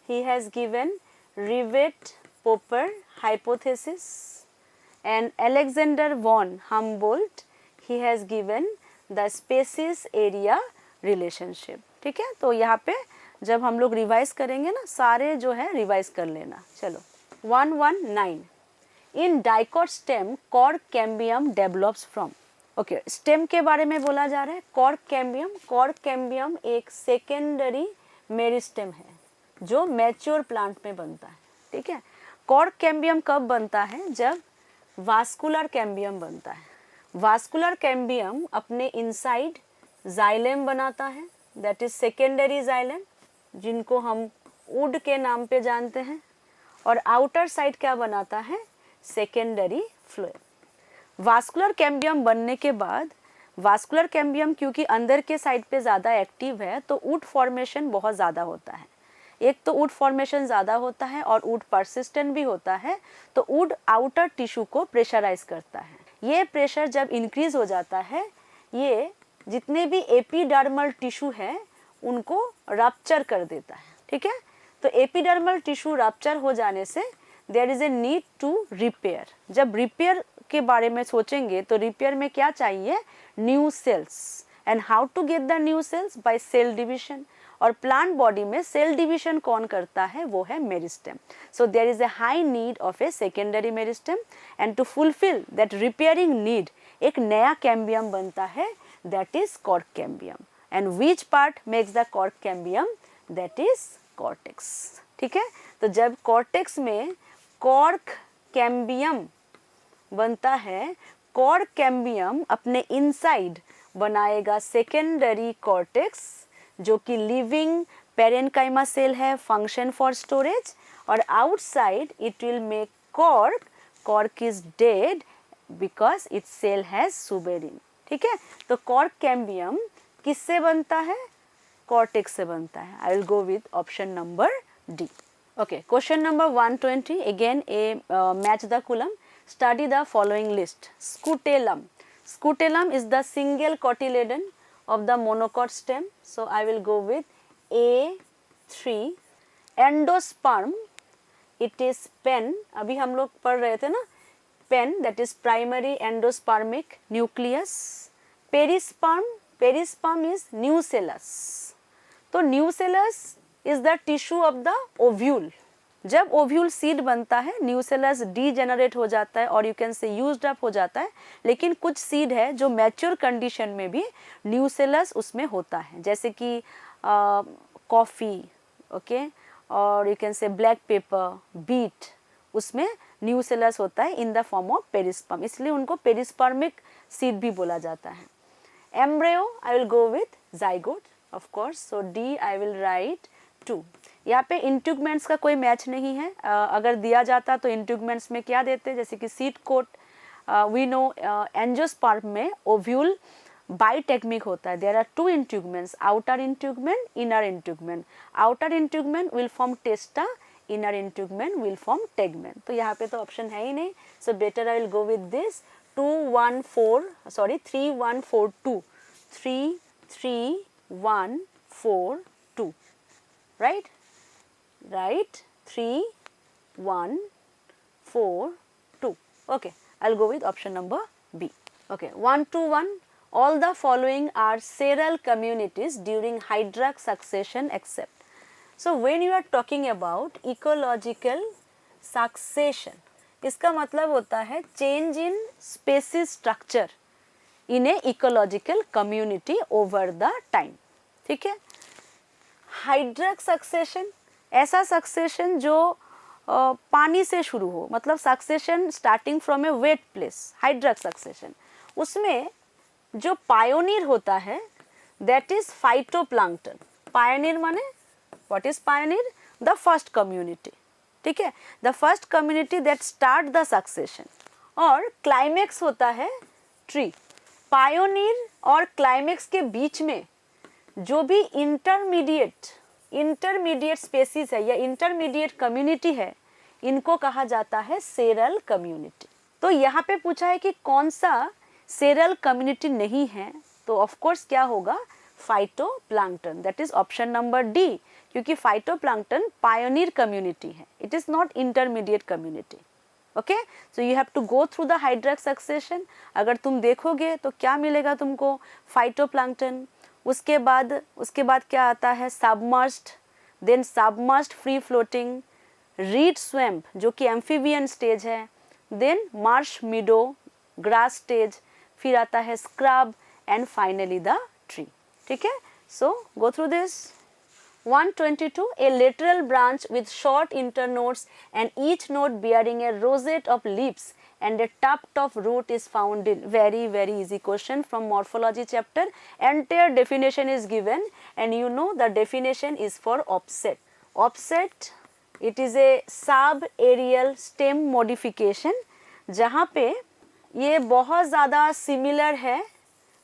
He has given Ribet-Popper hypothesis. And Alexander von Humboldt, he has given the species area relationship. ठीक है, तो यहाँ पे जब हम लोग रिवाइज करेंगे ना, सारे जो है रिवाइज कर लेना. चलो 119. In dicot stem, cork cambium develops from. Okay, stem के बारे में बोला जा रहा है. कॉर्क कैम्बियम, कॉर्क कैम्बियम एक सेकेंडरी मेरिस्टेम है जो मैच्योर प्लांट में बनता है. ठीक है, कॉर्क कैम्बियम कब बनता है? जब वास्कुलर कैम्बियम बनता है. वास्कुलर कैम्बियम अपने इनसाइड जाइलेम बनाता है, दैट इज सेकेंडरी जाइलेम, जिनको हम वुड के नाम पे जानते हैं. और आउटर साइड क्या बनाता है? Secondary phloem. वास्कुलर कैम्बियम बनने के बाद, वास्कुलर कैम्बियम क्योंकि अंदर के साइड पे ज़्यादा एक्टिव है तो वुड फॉर्मेशन बहुत ज़्यादा होता है. एक तो वुड फॉर्मेशन ज़्यादा होता है और वुड परसिस्टेंट भी होता है, तो वुड आउटर टिश्यू को प्रेशराइज करता है. ये प्रेशर जब इंक्रीज हो जाता है, ये जितने भी एपिडर्मल टिश्यू है उनको रप्चर कर देता है. ठीक है, तो एपिडर्मल टिश्यू रप्चर हो जाने से there is a need to repair. जब रिपेयर के बारे में सोचेंगे तो रिपेयर में क्या चाहिए, new cells. And how to get the new cells, by cell division. और प्लांट बॉडी में सेल डिविजन कौन करता है, वो है meristem. So there is a high need of a secondary meristem and to fulfil that repairing need एक नया cambium बनता है, that is cork cambium. And which part makes the cork cambium, that is cortex. ठीक है, तो जब cortex में cork cambium बनता है, कॉर्क कैम्बियम अपने इनसाइड बनाएगा सेकेंडरी कॉर्टेक्स जो कि लिविंग पेरेन्काइमा सेल है, फंक्शन फॉर स्टोरेज। और outside it will make cork, cork is dead because its cell has suberin. ठीक है, तो कॉर्क कैम्बियम किससे बनता है, कॉर्टेक्स से बनता है। आई will go with option number D. Okay, question number 120 again A match the column, study the following list. Scutellum, scutellum is the single cotyledon of the monocot stem, so I will go with A3. Endosperm, it is pen, अभी हम लोग पढ़ रहे थे ना, pen, that is primary endospermic nucleus. Perisperm, perisperm is nucellus. तो nucellus is the tissue of the ovule. जब ovule seed बनता है, न्यूसेलस डीजेनरेट हो जाता है और यू कैन से यूज्ड अप हो जाता है, लेकिन कुछ सीड है जो मैच्योर कंडीशन में भी न्यूसेलस उसमें होता है, जैसे कि कॉफ़ी, ओके, और you can say black pepper, beet, उसमें न्यूसेलस होता है in the form of perisperm, इसलिए उनको पेरिस्पर्मिक सीड भी बोला जाता है। Embryo, I will go with zygote of course, so D I will write 2। यहाँ पे इंट्यूगमेंट्स का कोई मैच नहीं है, अगर दिया जाता तो इंट्यूगमेंट्स में क्या देते, जैसे कि seed coat, we know angiosperm में ओव्यूल बाइटेक्मिक होता है, there are 2 integuments, outer integument, inner integument. Outer integument will form testa, inner integument will form tegmen. तो यहाँ पे तो ऑप्शन है ही नहीं, so better I will go with this 3-1-4-2, 3-3-1-4-2, right? Right, 3-1-4-2. Okay, I'll go with option number B. Okay, 1-1. All the following are seral communities during hydrax succession except. So when you are talking about ecological succession, इसका मतलब होता है change in species structure in a ecological community over the time. ठीक है, हाइड्रैक succession, ऐसा succession जो पानी से शुरू हो, मतलब succession starting from a wet place, hydrarch succession. उसमें जो पायोनियर होता है दैट इज फाइटोप्लैंक्टन। पायोनियर माने what is pioneer, the first community. ठीक है, the first community that start the succession. और क्लाइमेक्स होता है ट्री। पायोनियर और क्लाइमेक्स के बीच में जो भी इंटरमीडिएट स्पेसीज है या इंटरमीडिएट कम्युनिटी है, इनको कहा जाता है सेरल कम्युनिटी। तो यहाँ पे पूछा है कि कौन सा सेरल कम्युनिटी नहीं है, तो ऑफ कोर्स क्या होगा, phytoplankton, that is option number D, क्योंकि फाइटोप्लैंक्टन पायोनियर कम्युनिटी है, it is not intermediate community. Okay, so you have to go through the hydrarch succession. अगर तुम देखोगे तो क्या मिलेगा तुमको, फाइटोप्लैंक्टन, उसके बाद क्या आता है, submerged, then submerged free floating, reed swamp जो कि एम्फीबियन स्टेज है, then marsh meadow grass stage, फिर आता है scrub and finally the tree. ठीक है, so go through this. 122, a lateral branch with short internodes and each node bearing a rosette of leaves and a tuft of root is found in. Very easy question from morphology chapter. Entire definition is given and you know the definition is for offset. Offset, it is a subaerial stem modification जहाँ पे ये बहुत ज़्यादा similar है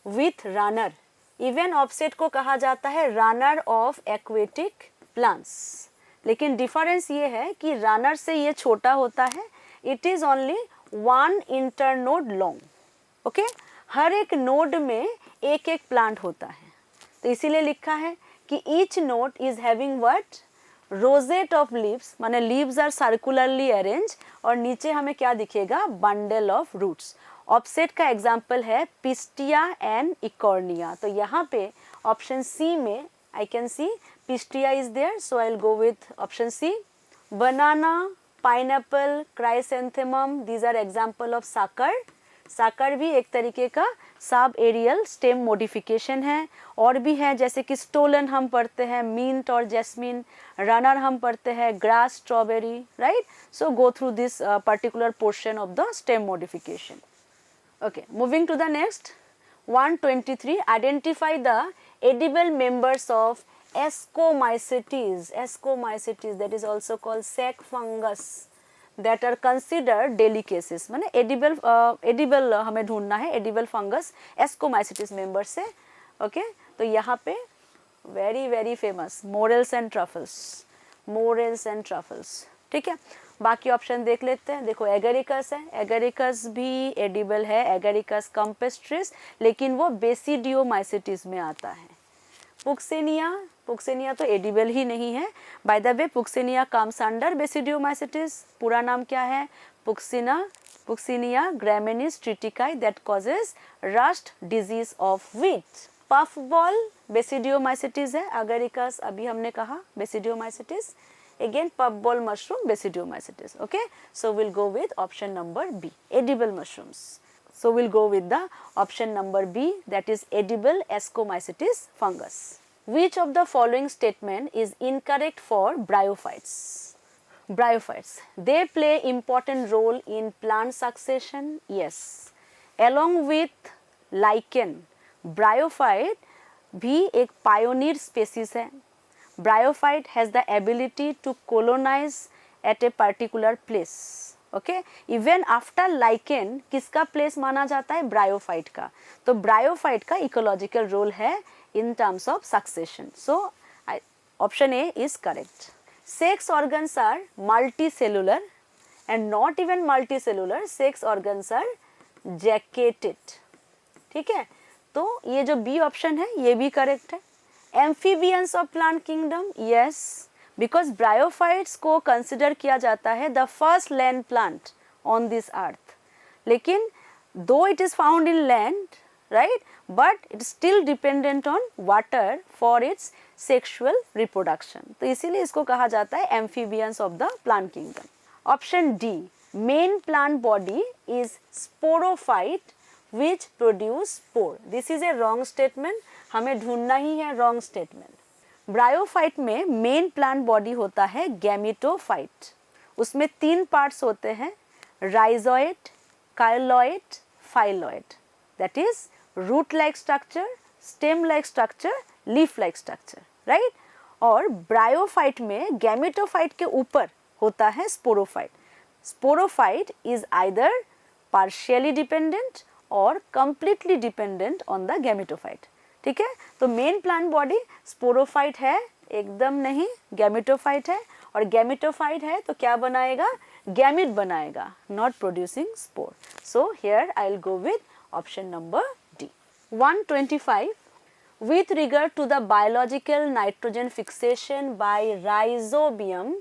with runner. Even offset को कहा जाता है रनर ऑफ एक्वेटिक प्लांट्स, लेकिन डिफरेंस ये है कि रनर से ये छोटा होता है, it is only 1 internode long. Okay, हर एक नोड में एक एक प्लांट होता है, तो इसीलिए लिखा है कि each node is having what rosette of leaves माने लीव्स आर सर्कुलरली अरेंज और नीचे हमें क्या दिखेगा, बंडल ऑफ रूट्स। ऑफसेट का एग्जाम्पल है पिस्टिया एंड इकॉर्निया। तो यहाँ पे ऑप्शन सी में I can see Pistia is there, so I will go with option C. Banana, pineapple, chrysanthemum, these are example of sucker. Sucker भी एक तरीके का सब एरियल स्टेम मॉडिफिकेशन है। और भी है जैसे कि स्टोलन हम पढ़ते हैं, मिंट और जैस्मिन, रनर हम पढ़ते हैं, grass, strawberry, right. So go through this particular portion of the stem modification. Okay, moving to the next, 123, identify the edible members of Ascomycetes. Ascomycetes, that is also called sac fungus, that are considered delicacies. माने edible हमें ढूंढना है, edible fungus Ascomycetes members से। okay? तो यहाँ पे very famous morels and truffles, morels and truffles, ठीक है। बाकी ऑप्शन देख लेते हैं। देखो एगेरिकस है, एगेरिकस भी एडिबल है, एगेरिकस कम्पेस्ट्रिस, लेकिन वो बेसिडियोमाइसिटिस में आता है। पुक्सेनिया, पुक्सेनिया तो एडिबल ही नहीं है। By the way Puccinia comes under basidiomycetes. पूरा नाम क्या है, Puccinia graminis tritici that causes rust disease of wheat. Puff ball basidiomycetes है, एगेरिकस अभी हमने कहा basidiomycetes. Again puff ball mushroom Basidiomycetes. Okay, so we'll go with option number B, edible mushrooms. So we'll go with the option number B, that is edible Ascomycetes fungus. Which of the following statement is incorrect for bryophytes? Bryophytes, they play important role in plant succession. Yes, along with lichen, bryophyte भी एक pioneer species है। Bryophyte has the ability to colonize at a particular place. Okay? Even after lichen, किसका place माना जाता है, Bryophyte का। तो Bryophyte का ecological role है in terms of succession. So option A is correct. Sex organs are multicellular and not even multicellular. Sex organs are jacketed. ठीक है, तो ये जो B option है ये भी correct है। Amphibians of plant kingdom, yes, because bryophytes को consider किया जाता है the first land plant on this earth. लेकिन though it is found in land, right, but it is still dependent on water for its sexual reproduction. तो इसीलिए इसको कहा जाता है amphibians of the plant kingdom. Option D, main plant body is sporophyte which produce spore. This is a wrong statement. हमें ढूंढना ही है wrong statement. Bryophyte में मेन प्लांट बॉडी होता है गैमेटोफाइट। उसमें 3 पार्ट्स होते हैं, rhizoid, cauloid, phylloid. That is root like structure, stem like structure, leaf like structure, right. और ब्रायोफाइट में गैमेटोफाइट के ऊपर होता है sporophyte. Sporophyte is either partially dependent और completely dependent on the gametophyte. ठीक है, तो मेन प्लांट बॉडी स्पोरोफाइट है, एकदम नहीं, गैमेटोफाइट है। और गैमेटोफाइट है तो क्या बनाएगा, गैमिट बनाएगा, not producing spore. So here I will go with option number D. 125, with regard to the biological nitrogen fixation by rhizobium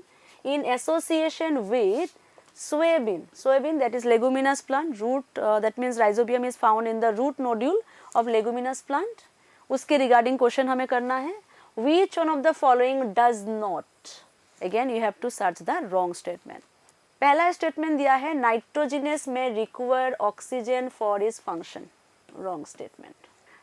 in association with soybean. Soybean, that is leguminous plant root, that means rhizobium is found in the root nodule of leguminous plant. उसके regarding question हमें करना है। Which one of the following does not? Again you have to search the wrong statement. पहला statement दिया है nitrogenous में require oxygen for is function, wrong statement.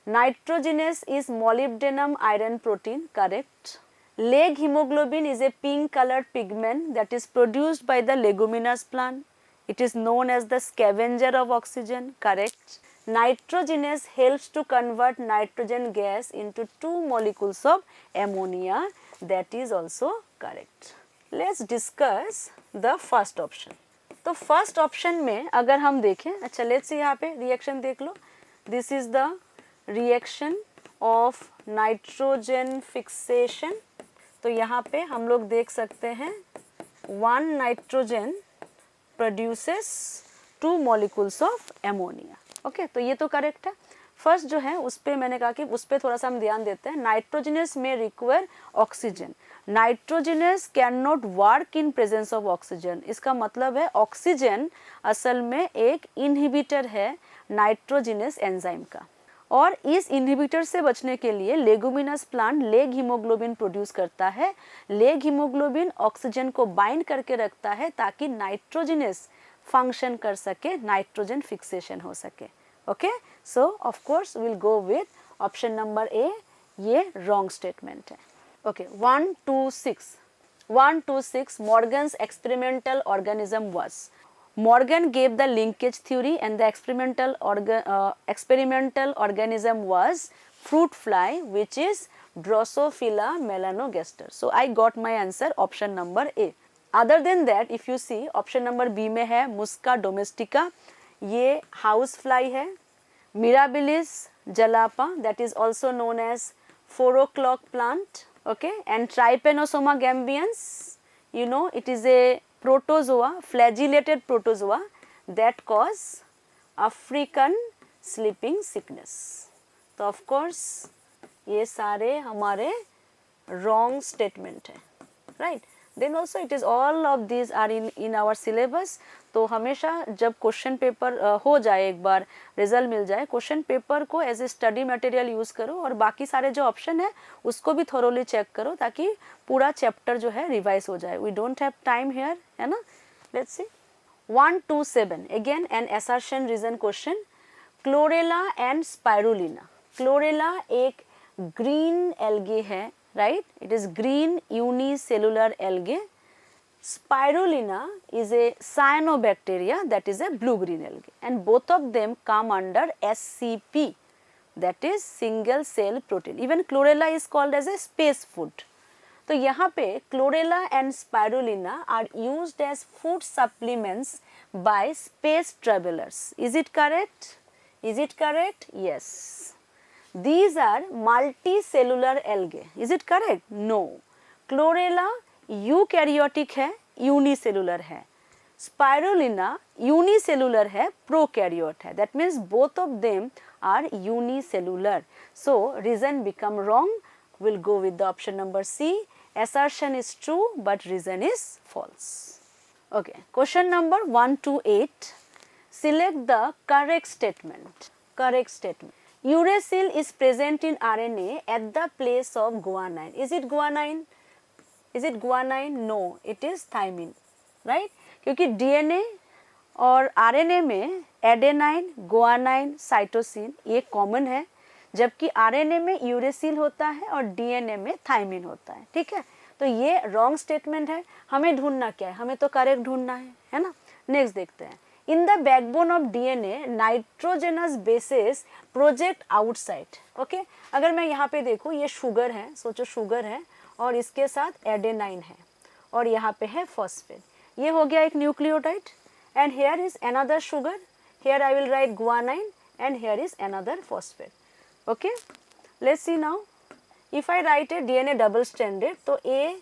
Nitrogenous is molybdenum iron protein, correct. Leg hemoglobin is a pink colored pigment that is produced by the leguminous plant. It is known as the scavenger of oxygen, correct. Nitrogenous helps to convert nitrogen gas into 2 molecules of ammonia, that is also correct. Let's discuss the first option. तो first option में अगर हम देखें, अच्छा let's see यहाँ पे reaction देख लो. This is the reaction of nitrogen fixation. तो यहाँ पे हम लोग देख सकते हैं 1 nitrogen produces 2 molecules of ammonia. Okay, तो ये तो करेक्ट है। फर्स्ट जो है उस पर मैंने कहा कि उस पर थोड़ा सा हम ध्यान देते हैं. नाइट्रोजनस में require oxygen. Nitrogenous can not work in presence of oxygen. इसका मतलब है ऑक्सीजन असल में एक इनहिबिटर है नाइट्रोजनस एंजाइम का, और इस इनहिबिटर से बचने के लिए leguminous plant leg haemoglobin produce करता है. लेग हीमोग्लोबिन ऑक्सीजन को बाइंड करके रखता है ताकि नाइट्रोजनस फंक्शन कर सके, नाइट्रोजन फिक्सेशन हो सके. Okay, so of course will go with option number ए. ये रॉन्ग स्टेटमेंट है. Okay, 1 to 6 Morgan's experimental organism was. Morgan gave the linkage theory and the experimental organism was fruit fly, which is Drosophila melanogaster. So I got my answer option number A. Other than that, if you see option number B में है Musca domestica, ये house fly है. Mirabilis jalapa, that is also known as 4 o'clock plant. Okay, and Trypanosoma gambians, you know, it is a protozoa, flagellated protozoa that cause African sleeping sickness. तो of course ये सारे हमारे wrong statement है, right? Then also it is all of these are in our syllabus. तो हमेशा जब question paper हो जाए, एक बार रिजल्ट मिल जाए, क्वेश्चन पेपर को as a study material use करो और बाकी सारे जो ऑप्शन है उसको भी थोरोली चेक करो ताकि पूरा चैप्टर जो है रिवाइज हो जाए. We don't have time here, है ना. Let's see 1 to 7 again an assertion reason question. Chlorella and Spirulina. Chlorella एक ग्रीन एल्गे है, राइट. It is green unicellular algae. Spirulina is a cyanobacteria, that is a blue green algae, and both of them come under SCP, that is single cell protein. Even chlorella is called as a space food. तो यहाँ पे chlorella and spirulina are used as food supplements by space travelers. Is it correct? Is it correct? Yes. These are multicellular algae. Is it correct? No. Chlorella eukaryotic है, unicellular है. Spirulina unicellular है, prokaryote है. That means both of them are unicellular. So reason become wrong. Will go with the option number C. assertion is true but reason is false. Okay, question number 1 to 8. Select the correct statement. Correct statement. Uracil is present in RNA at the place of guanine. Is it guanine? Is it guanine? No, it is thymine, right? क्योंकि DNA और RNA में adenine, guanine, cytosine ये common है, जबकि RNA में uracil होता है और DNA में थाइमिन होता है. ठीक है, तो ये रॉन्ग स्टेटमेंट है. हमें ढूंढना क्या है? हमें तो करेक्ट ढूंढना है ना. नेक्स्ट देखते हैं. In the backbone of DNA nitrogenous bases project outside. Okay, अगर मैं यहाँ पे देखूँ, ये शुगर है, सोचो शुगर है और इसके साथ एडेनाइन है और यहाँ पे है फॉस्फेट. ये हो गया एक nucleotide. And here is another sugar. Here I will right guanine and here is another phosphate. Okay, let's see now. If I right A DNA double stranded, तो A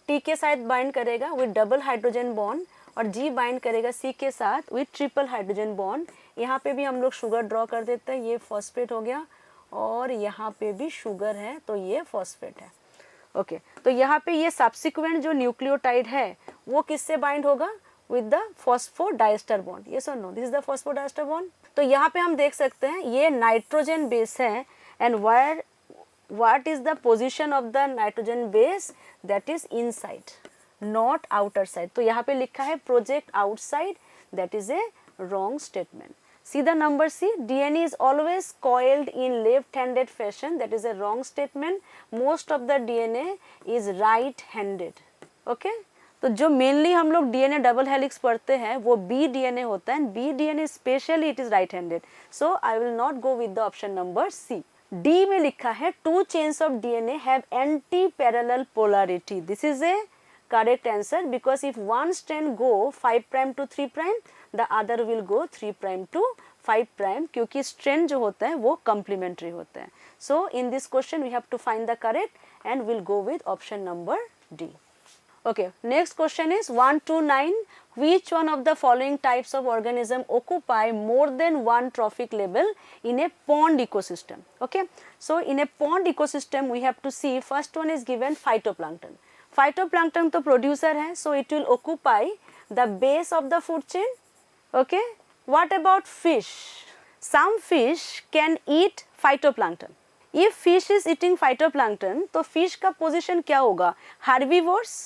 T के साथ बाइंड करेगा with double hydrogen bond और G bind करेगा C के साथ with triple hydrogen bond. यहाँ पे भी हम लोग शुगर ड्रॉ कर देते हैं. ये फॉस्फेट हो गया और यहाँ पे भी शुगर है, तो ये फॉस्फेट है. ओके, तो यहाँ पे ये सब्सिक्वेंट जो न्यूक्लियोटाइड है वो किससे बाइंड होगा? With the phosphodiester bond. Yes और no? This is the phosphodiester bond. तो यहाँ पे हम देख सकते हैं ये नाइट्रोजन बेस है. And where what is the position of the nitrogen base? That is inside, not outer side. तो यहाँ पे लिखा है project outside. That is a wrong statement. See the number C. DNA is always coiled in left-handed fashion. That is a wrong statement. Most of the DNA is right-handed. Okay? तो जो mainly हम लोग DNA double helix पढ़ते हैं वो B DNA होता है. B DNA specially it is right-handed. So I will not go with the option number C. D में लिखा है 2 chains of DNA have anti-parallel polarity. This is a correct answer because if one strand go 5 prime to 3 prime, the other will go 3 prime to 5 prime, क्योंकि strand जो होता है वो complementary होता है. So in this question we have to find the correct and we'll go with option number D. Okay, next question is 1 to 9. Which one of the following types of organism occupy more than one trophic level in a pond ecosystem? Okay, so in a pond ecosystem we have to see, first one is given phytoplankton. Phytoplankton तो producer है, so it will occupy the base of the food chain. Okay, what about fish? Some fish can eat phytoplankton. If fish is eating phytoplankton, तो fish का position क्या होगा? Herbivores.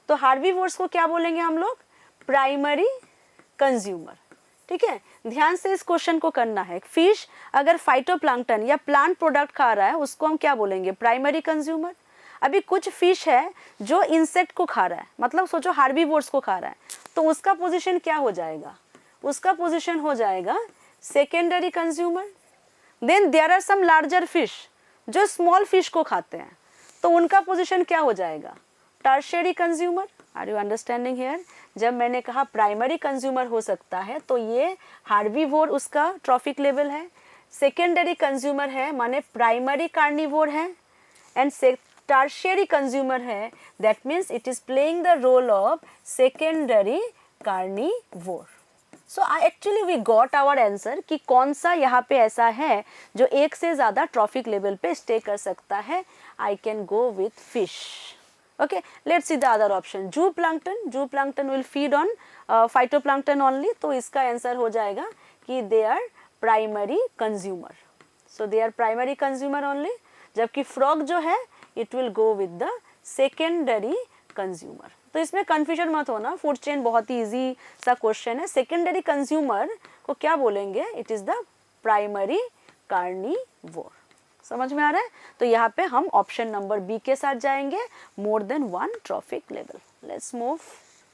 तो herbivores को क्या बोलेंगे हम लोग? Primary consumer. ठीक है, ध्यान से इस क्वेश्चन को करना है. फिश अगर फाइटोप्लैंक्टन या प्लांट प्रोडक्ट खा रहा है उसको हम क्या बोलेंगे? Primary consumer. अभी कुछ फिश है जो इंसेक्ट को खा रहा है, मतलब सोचो हार्बीवोर्स को खा रहा है, तो उसका पोजीशन क्या हो जाएगा? उसका पोजीशन हो जाएगा secondary consumer. Then there are some larger fish जो स्मॉल फिश को खाते हैं, तो उनका पोजीशन क्या हो जाएगा? Tertiary consumer. Are you understanding here? जब मैंने कहा प्राइमरी कंज्यूमर हो सकता है तो ये हार्बीवोर उसका ट्रॉफिक लेवल है, सेकेंडरी कंज्यूमर है माने प्राइमरी कार्निवोर है, एंड टर्शियरी कंज्यूमर है, that means it is playing the role of secondary carnivore. So actually we got our answer कि कौन सा यहाँ पे ऐसा है जो एक से ज़्यादा ट्रॉफिक लेवल पे स्टे कर सकता है. I can go with fish. Okay, let's see the other option. Zooplankton. Zooplankton will feed on phytoplankton only. तो इसका आंसर हो जाएगा कि they are primary consumer. So they are primary consumer only. जबकि frog जो है it will go with the secondary consumer. तो इसमें confusion मत होना, फूड चेन बहुत ही easy सा क्वेश्चन है. सेकेंडरी कंज्यूमर को क्या बोलेंगे? It is the primary carnivore. समझ में आ रहा है? तो यहाँ पे हम ऑप्शन नंबर बी के साथ जाएंगे, more than one trophic level. Let's move.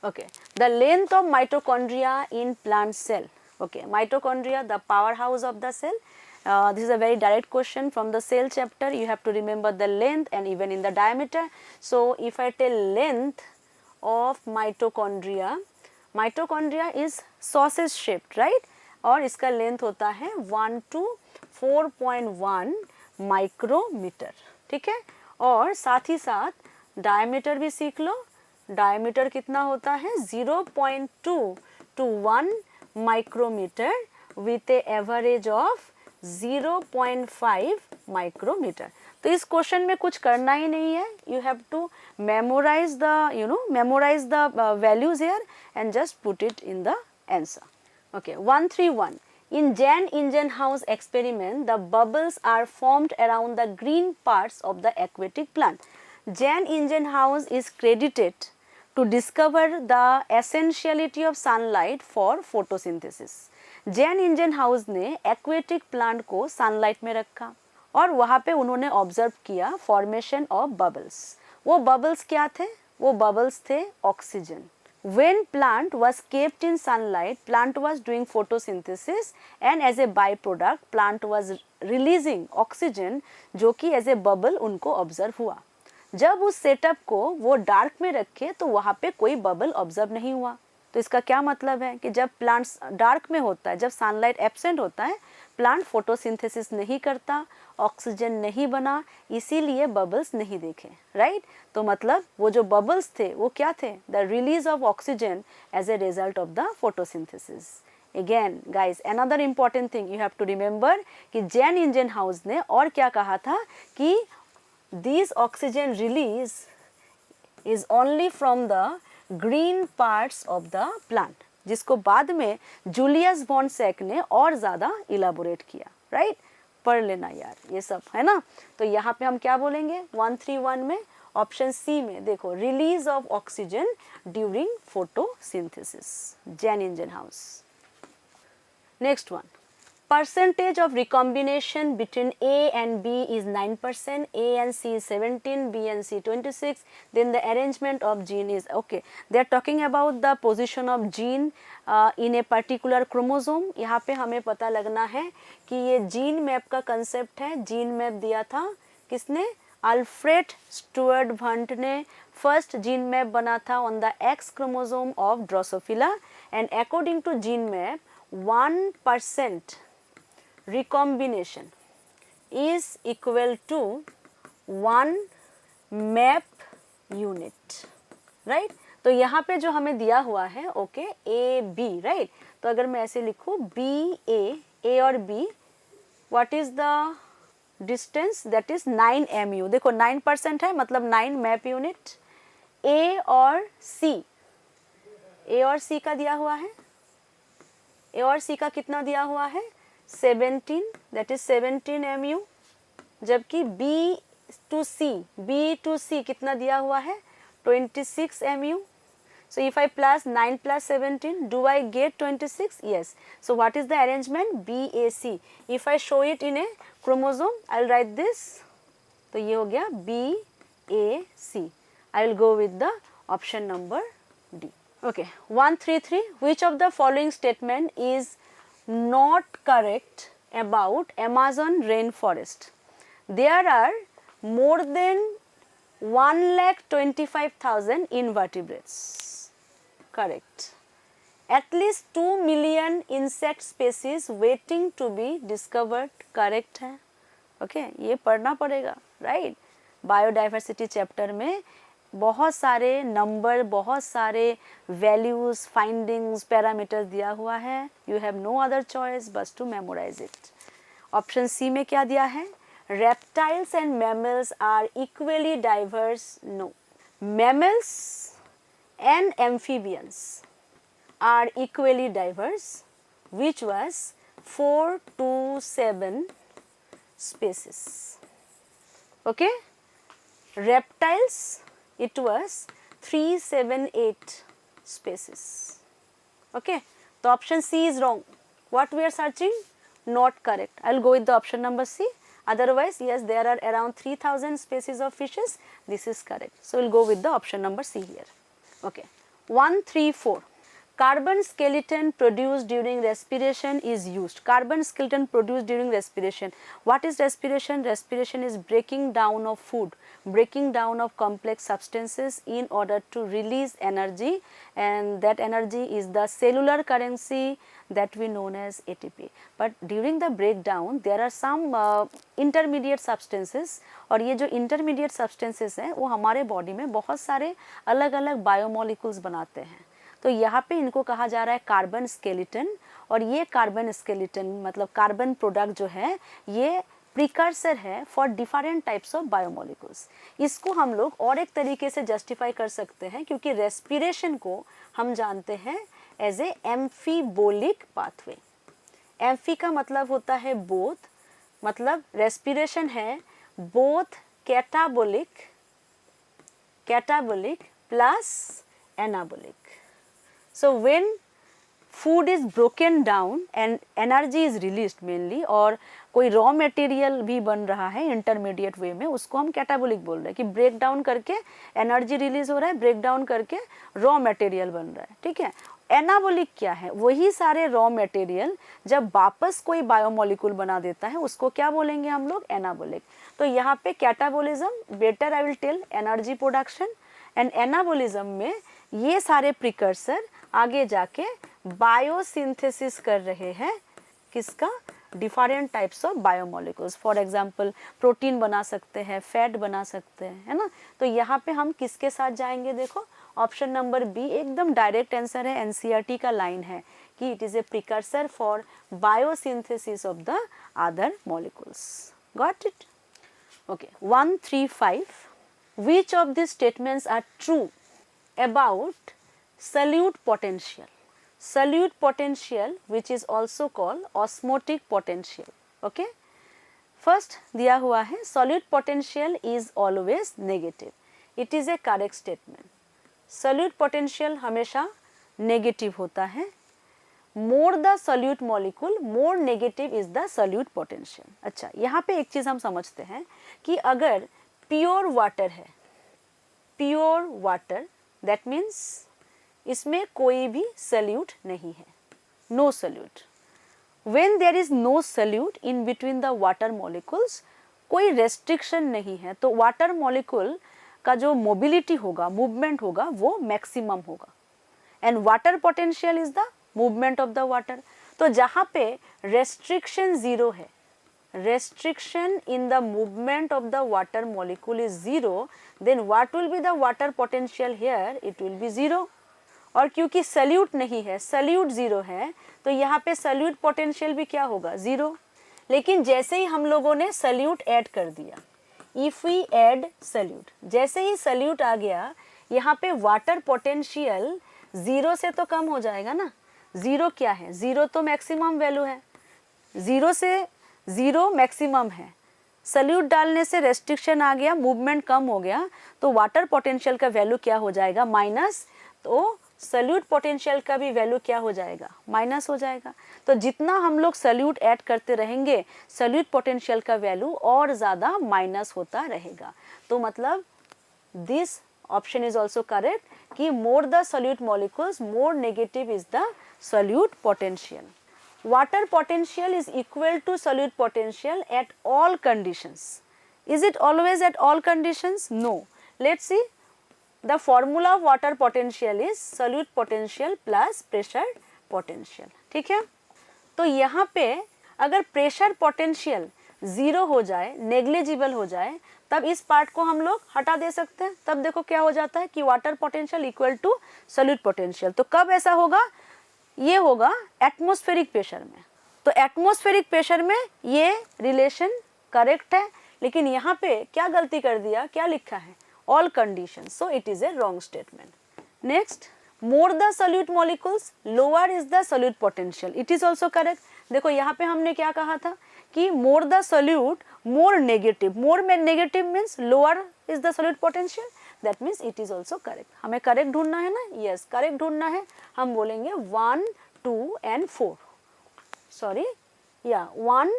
Okay, the length of mitochondria in plant cell. Okay, mitochondria the powerhouse of the cell. This is a very direct question from the cell chapter. You have to remember the length and even in the diameter. So if I tell length of mitochondria, mitochondria is sausage shaped, right? और इसका length होता है 1 to 4.1 micrometer. ठीक है, और साथ ही साथ diameter भी सीख लो. डायमीटर कितना होता है? 0.2 to 1 micrometre with a average of 0.5 micrometre. तो इस क्वेश्चन में कुछ करना ही नहीं है. You have to memorise the memorise the values here and just put it in the answer. Okay, 131. In Jan Ingenhousz experiment, the bubbles are formed around the green parts of the aquatic plant. Jan Ingenhousz is credited to discover the essentiality of sunlight for photosynthesis. Jan Ingenhousz ने aquatic plant को sunlight में रखा और वहाँ पे उन्होंने observe किया formation of bubbles. वो bubbles क्या थे? वो bubbles थे oxygen. When plant was kept in sunlight, plant was doing photosynthesis and as a byproduct plant was releasing oxygen जो कि as a bubble उनको observe हुआ. जब उस सेटअप को वो डार्क में रखे तो वहाँ पे कोई बबल ऑब्जर्व नहीं हुआ. तो इसका क्या मतलब है कि जब प्लांट्स डार्क में होता है, जब सनलाइट एब्सेंट होता है, प्लांट फोटोसिंथेसिस नहीं करता, ऑक्सीजन नहीं बना, इसीलिए बबल्स नहीं देखे. राइट? तो मतलब वो जो बबल्स थे वो क्या थे? The release of oxygen as a result of the photosynthesis. Again guys, another important thing you have to remember कि जैन इंजनहाउस ने और क्या कहा था कि this oxygen release is only from the green parts of the plant, जिसको बाद में जूलियस बॉन्सेक ने और ज़्यादा इलाबोरेट किया. राइट? पढ़ लेना यार ये सब, है ना. तो यहाँ पे हम क्या बोलेंगे? 131 में ऑप्शन सी में देखो, release of oxygen during photosynthesis, Jan Ingenhousz. Next one, percentage of recombination between A and B is 9%, A and C is 17, B and C 26. Then the arrangement of gene is okay. They are talking about the position of gene in a particular chromosome. यहाँ पे हमें पता लगना है कि ये gene map का concept है. जीन मैप दिया था किसने? अल्फ्रेड स्टुअर्ट वंट ने फर्स्ट जीन मैप बना था on the X chromosome of Drosophila. And according to gene map 1% recombination is equal to 1 map unit. Right. तो यहाँ पे जो हमें दिया हुआ है ओके ए बी, राइट। तो अगर मैं ऐसे लिखूँ बी ए और B, what is the distance, that is 9 mu। देखो 9% है मतलब 9 मैप यूनिट। ए और सी का दिया हुआ है, ए और सी का कितना दिया हुआ है 17, दैट इज 17 mu। जबकि बी टू सी कितना दिया हुआ है 26 mu। So if I plus 9 plus 17, do I get 26? Yes. So what is the arrangement? BAC. If I show it in a chromosome, I'll write this. तो ये हो गया BAC. I will go with the option number D. Okay. 133. Which of the following statement is not correct about Amazon rainforest? There are more than 1,25,000 invertebrates. Correct. At least 2 million insect species waiting to be discovered. Correct है. Okay, ये पढ़ना पड़ेगा, right? Biodiversity chapter में बहुत सारे number, बहुत सारे values, findings, parameters दिया हुआ है. You have no other choice बस to memorise it. Option C में क्या दिया है? Reptiles and mammals are equally diverse. No. Mammals and amphibians are equally diverse, which was 427 species. Okay. Reptiles, it was 378 species. Okay. The option C is wrong. What we are searching? Not correct. I'll go with the option number C. Otherwise, yes, there are around 3,000 species of fishes. This is correct. So we'll go with the option number C here. Okay. 134. Carbon skeleton produced during respiration is used. Carbon skeleton produced during respiration. What is respiration? Respiration is breaking down of food, breaking down of complex substances in order to release energy, and that energy is the cellular currency that we known as ATP. But during the breakdown there are some intermediate substances, और ये जो intermediate substances हैं वो हमारे body में बहुत सारे अलग अलग बायोमोलिक्यूल्स बनाते हैं. तो यहाँ पे इनको कहा जा रहा है कार्बन स्केलेटन, और ये कार्बन स्केलेटन मतलब कार्बन प्रोडक्ट जो है ये प्रिकर्सर है for different types of biomolecules. इसको हम लोग और एक तरीके से जस्टिफाई कर सकते हैं क्योंकि रेस्पिरेशन को हम जानते हैं as a amphibolic pathway. Amphi का मतलब होता है बोथ, मतलब रेस्पिरेशन है both catabolic plus anabolic. So when food is broken down and energy is released mainly, और कोई रॉ मटेरियल भी बन रहा है इंटरमीडिएट वे में, उसको हम कैटाबोलिक बोल रहे हैं कि ब्रेक डाउन करके एनर्जी रिलीज हो रहा है, ब्रेक डाउन करके रॉ मटेरियल बन रहा है. ठीक है. एनाबोलिक क्या है? वही सारे रॉ मटेरियल जब वापस कोई बायोमोलिक्यूल बना देता है उसको क्या बोलेंगे हम लोग? एनाबोलिक. तो यहाँ पे catabolism, better I will tell energy production, and anabolism में ये सारे प्रिकर्सर आगे जाके बायोसिंथेसिस कर रहे हैं. किसका? Different types of biomolecules. For example protein बना सकते हैं, फैट बना सकते हैं, है ना. तो यहाँ पे हम किसके साथ जाएंगे? देखो ऑप्शन नंबर बी एकदम डायरेक्ट आंसर है. एनसीईआरटी का लाइन है कि it is A precursor for biosynthesis of the other molecules. Got it? Okay. 135. Which of these statements are true about solute potential? Solute potential, which is also called osmotic potential. Okay. First दिया हुआ है solute potential is always negative. It is a correct statement. Solute potential हमेशा negative होता है. More the solute molecule, more negative is the solute potential. अच्छा, यहाँ पे एक चीज़ हम समझते हैं कि अगर प्योर वाटर है, प्योर वाटर, दैट मीन्स इसमें कोई भी सल्यूट नहीं है, no solute. When there is no solute in between the water molecules, कोई रेस्ट्रिक्शन नहीं है, तो वाटर मॉलिक्यूल का जो मोबिलिटी होगा, मूवमेंट होगा, वो मैक्सिमम होगा. And water potential is the movement of the water. तो जहाँ पे रेस्ट्रिक्शन जीरो है, restriction in the movement of the water molecule is 0, then what will be the water potential here? It will be 0. और क्योंकि salute नहीं है, salute 0 है, तो यहाँ पे सल्यूट पोटेंशियल भी क्या होगा? 0. लेकिन जैसे ही हम लोगों ने सल्यूट ऐड कर दिया, इफ वी ऐड सल्यूट, जैसे ही सल्यूट आ गया, यहाँ पे वाटर पोटेंशियल 0 से तो कम हो जाएगा ना. 0 क्या है? 0 तो मैक्सिमम वैल्यू है, 0 से 0 मैक्सिमम है. सल्यूट डालने से रेस्ट्रिक्शन आ गया, मूवमेंट कम हो गया, तो वाटर पोटेंशियल का वैल्यू क्या हो जाएगा? माइनस. तो सल्यूट पोटेंशियल का भी वैल्यू क्या हो जाएगा? माइनस हो जाएगा. तो जितना हम लोग सल्यूट ऐड करते रहेंगे, सल्यूट पोटेंशियल का वैल्यू और ज़्यादा माइनस होता रहेगा. तो मतलब this option is also correct कि more the solute molecules, more negative is the solute potential. Water potential is equal to solute potential at all conditions. Is it always at all conditions? No. Let's see. The formula of water potential is solute potential plus pressure potential. ठीक है? तो यहाँ पे अगर pressure potential 0 हो जाए, negligible हो जाए, तब इस पार्ट को हम लोग हटा दे सकते हैं. तब देखो क्या हो जाता है कि water potential equal to solute potential. तो कब ऐसा होगा? ये होगा एटमॉस्फेरिक प्रेशर में. तो एटमॉस्फेरिक प्रेशर में ये रिलेशन करेक्ट है, लेकिन यहाँ पे क्या गलती कर दिया? क्या लिखा है? All conditions. So it is a wrong statement. Next, more the solute molecules lower is the solute potential. It is also correct. देखो यहाँ पे हमने क्या कहा था कि more the solute more negative. More में negative means lower is the solute potential. That means it is also correct. हमें करेक्ट ढूंढना है ना. यस, करेक्ट ढूंढना है. हम बोलेंगे 1, 2 and 4. Sorry, yeah, 1,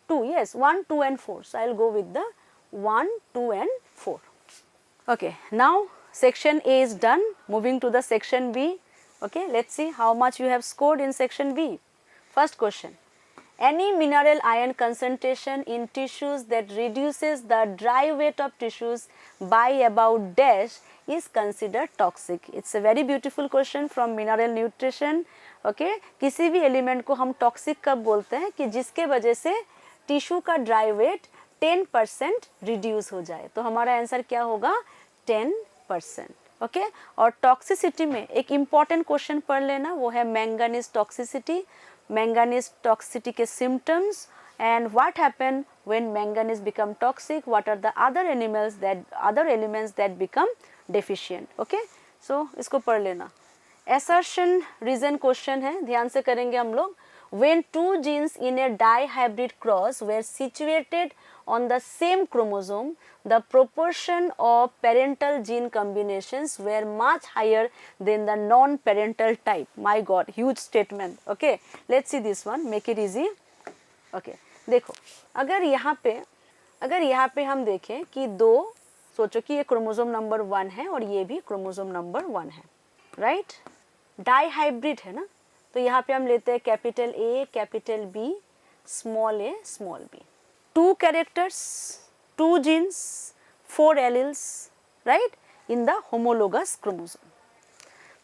2. Yes, 1, 2 and 4. So I'll go with the 1, 2 and 4. Okay, now section A is done. Moving to the section B. Okay, let's see how much you have scored in section B. First question. Any mineral ion concentration in tissues that reduces the dry weight of tissues by about dash is considered toxic. It's a very beautiful question from mineral nutrition. Okay, किसी भी element को हम toxic कब बोलते हैं? कि जिसके वजह से टिश्यू का ड्राई वेट 10% रिड्यूस हो जाए. तो हमारा आंसर क्या होगा? 10%. ओके, और टॉक्सिसिटी में एक इम्पॉर्टेंट क्वेश्चन पढ़ लेना, वो है मैंगनीज टॉक्सिसिटी. मैंगनीज टॉक्सिसिटी के symptoms and what happen when manganese become toxic, what are the other elements that become deficient. Okay, so इसको पढ़ लेना. असर्शन रीजन क्वेश्चन है, ध्यान से करेंगे हम लोग. When two genes in a dihybrid cross were situated on the same chromosome, the proportion of parental gene combinations were much higher than the non-parental type. My God, huge statement. Okay, let's see this one. Make it easy. Okay, देखो, अगर यहाँ पे हम देखें कि दो, सोचो कि ये क्रोमोसोम नंबर 1 है और ये भी क्रोमोसोम नंबर 1 है, राइट? डाईहाइब्रिड है ना. तो यहाँ पे हम लेते हैं capital A, capital B, small a, small b. 2 characters, 2 genes, 4 alleles, right, in the homologous chromosome.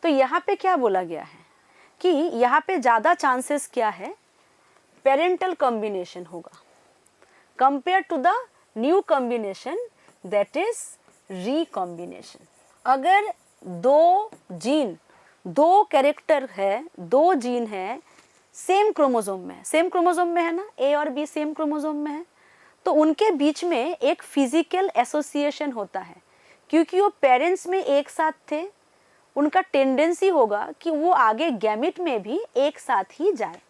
तो यहाँ पे क्या बोला गया है कि यहाँ पे ज़्यादा चांसेस क्या है? पेरेंटल कॉम्बिनेशन होगा compare to the new combination that is recombination. अगर दो कैरेक्टर है, 2 जीन है सेम क्रोमोसोम में है ना, A और B सेम क्रोमोसोम में है, तो उनके बीच में एक फिजिकल एसोसिएशन होता है. क्योंकि वो पेरेंट्स में एक साथ थे, उनका टेंडेंसी होगा कि वो आगे गैमिट में भी एक साथ ही जाए.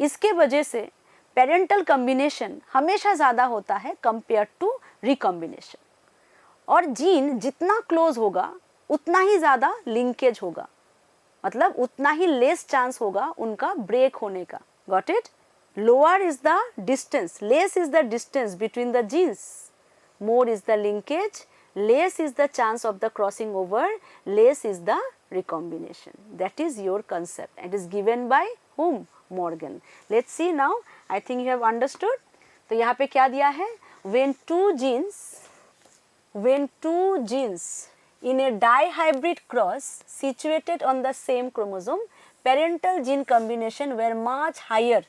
इसके वजह से पेरेंटल कॉम्बिनेशन हमेशा ज़्यादा होता है कंपेयर टू रिकॉम्बिनेशन. और जीन जितना क्लोज होगा उतना ही ज़्यादा लिंकेज होगा, मतलब उतना ही लेस चांस होगा उनका ब्रेक होने का. Got it? Lower is the distance, less is the distance between the genes, more is the linkage, less is the chance of the crossing over, less is the recombination. That is your concept. It is given by whom? Morgan. Let's see now. I think you have understood. तो यहाँ पे क्या दिया है? When two genes in a dihybrid cross situated on the same chromosome, parental gene combination were much higher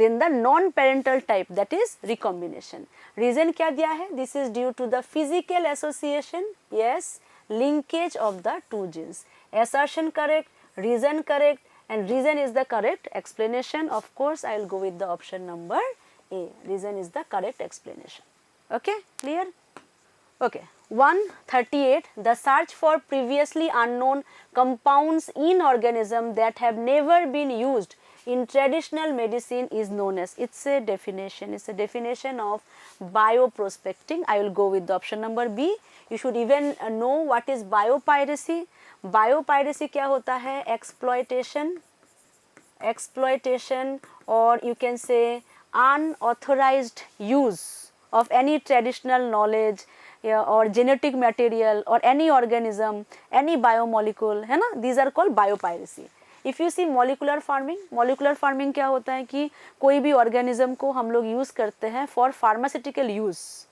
then the non-parental type, that is recombination. Reason क्या दिया है? This is due to the physical association, yes, linkage of the two genes. Assertion correct, reason correct, and reason is the correct explanation. Of course, I will go with the option number A. Reason is the correct explanation. Okay, clear? Okay. 138. The search for previously unknown compounds in organism that have never been used in traditional medicine is known as, it's a definition of bioprospecting. I will go with the option number B. You should even know what is biopiracy. Biopiracy क्या होता है? exploitation or you can say unauthorized use of any traditional knowledge or genetic material or any organism, any biomolecule, है ना? These are called biopiracy. If you see molecular farming क्या होता है कि कोई भी organism को हम लोग use करते हैं for pharmaceutical use.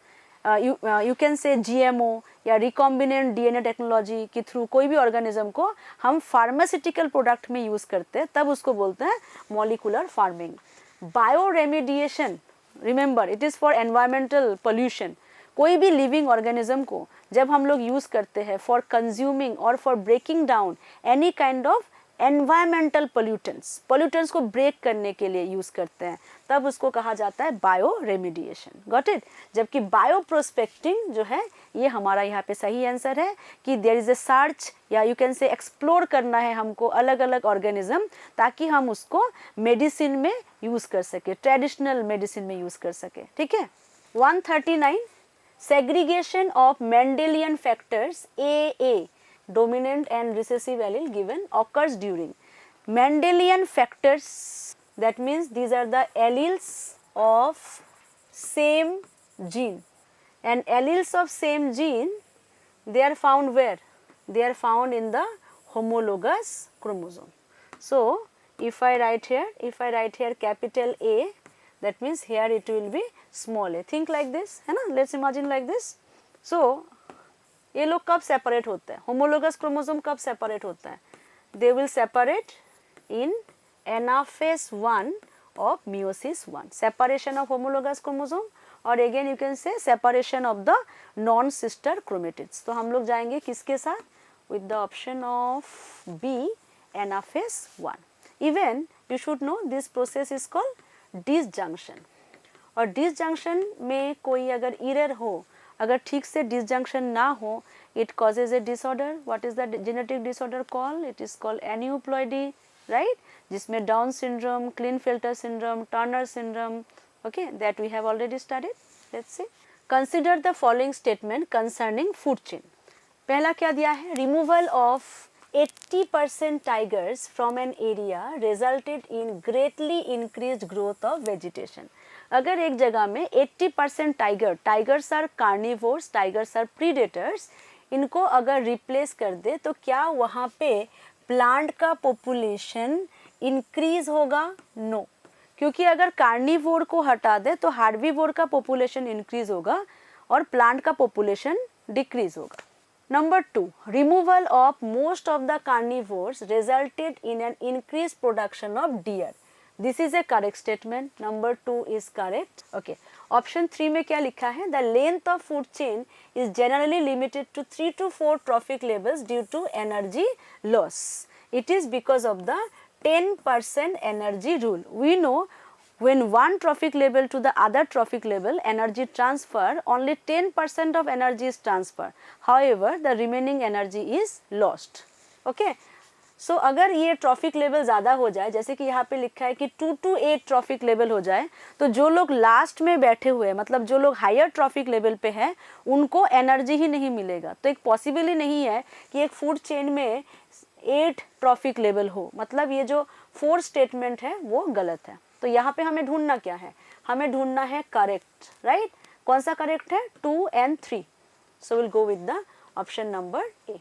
You can say GMO या recombinant DNA टेक्नोलॉजी के थ्रू कोई भी organism को हम pharmaceutical product में use करते हैं, तब उसको बोलते हैं molecular farming. Bioremediation, remember it is for environmental pollution. कोई भी लिविंग ऑर्गेनिज्म को जब हम लोग यूज़ करते हैं फॉर कंज्यूमिंग और for breaking down any kind of environmental pollutants को ब्रेक करने के लिए यूज़ करते हैं, तब उसको कहा जाता है बायो रेमिडिएशन. Got it? जबकि बायो प्रोस्पेक्टिंग जो है ये हमारा यहाँ पे सही आंसर है कि देयर इज़ ए सर्च या यू कैन से एक्सप्लोर करना है हमको अलग अलग ऑर्गेनिज्म ताकि हम उसको मेडिसिन में यूज़ कर सके, ट्रेडिशनल मेडिसिन में यूज़ कर सके. ठीक है. 139. Segregation of Mendelian factors AA, dominant and recessive allele given, occurs during. Mendelian factors, that means these are the alleles of same gene, and alleles of same gene, they are found where? They are found in the homologous chromosome. So if I write here capital A, that means here it will be small a. Think like this, है ना? Let's imagine like this. So ये लोग कब separate होते हैं? Homologous chromosome कब separate होता है? They will separate in anaphase 1 of meiosis 1. Separation of homologous chromosome और again you can say separation of the non-sister chromatids. तो हम लोग जाएंगे किसके साथ? With the option of B, anaphase 1. Even you should know this process is called disjunction. और disjunction में कोई अगर एरर हो, अगर ठीक से डिसजंक्शन ना हो, it causes a disorder. What is the genetic disorder called? It is called aneuploidy, right? जिसमें Down syndrome, Klinefelter syndrome, Turner syndrome, okay, that we have already studied. Let's see. Consider the following statement concerning food chain. पहला क्या दिया है? Removal of 80% tigers from an area resulted in greatly increased growth of vegetation. अगर एक जगह में 80% tigers are carnivores, tigers are predators, इनको अगर रिप्लेस कर दे तो क्या वहाँ पे प्लांट का पॉपुलेशन इंक्रीज होगा? नो. क्योंकि अगर कार्निवोर को हटा दे तो हार्बीवोर का पॉपुलेशन इंक्रीज होगा और प्लांट का पॉपुलेशन डिक्रीज होगा. Number 2, removal of most of the carnivores resulted in an increased production of deer. This is a correct statement. Number 2 is correct. Okay. Option 3 में क्या लिखा है? The length of food chain is generally limited to 3 to 4 trophic levels due to energy loss. It is because of the 10% energy rule. We know when one trophic level to the other trophic level energy transfer, only 10% of energy is transferred. However, the remaining energy is lost. Okay. So अगर ये trophic level ज़्यादा हो जाए, जैसे कि यहाँ पे लिखा है कि 2 to 8 ट्रॉफिक लेवल हो जाए, तो जो लोग लास्ट में बैठे हुए हैं, मतलब जो लोग हायर ट्रॉफिक लेवल पे हैं, उनको एनर्जी ही नहीं मिलेगा. तो एक पॉसिबल ही नहीं है कि एक फूड चेन में 8 ट्रॉफिक लेवल हो. मतलब ये जो 4 स्टेटमेंट है वो गलत है. तो यहाँ पे हमें ढूंढना क्या है? हमें ढूंढना है करेक्ट, राइट? कौन सा करेक्ट है? 2 and 3. So we'll go with the option number A.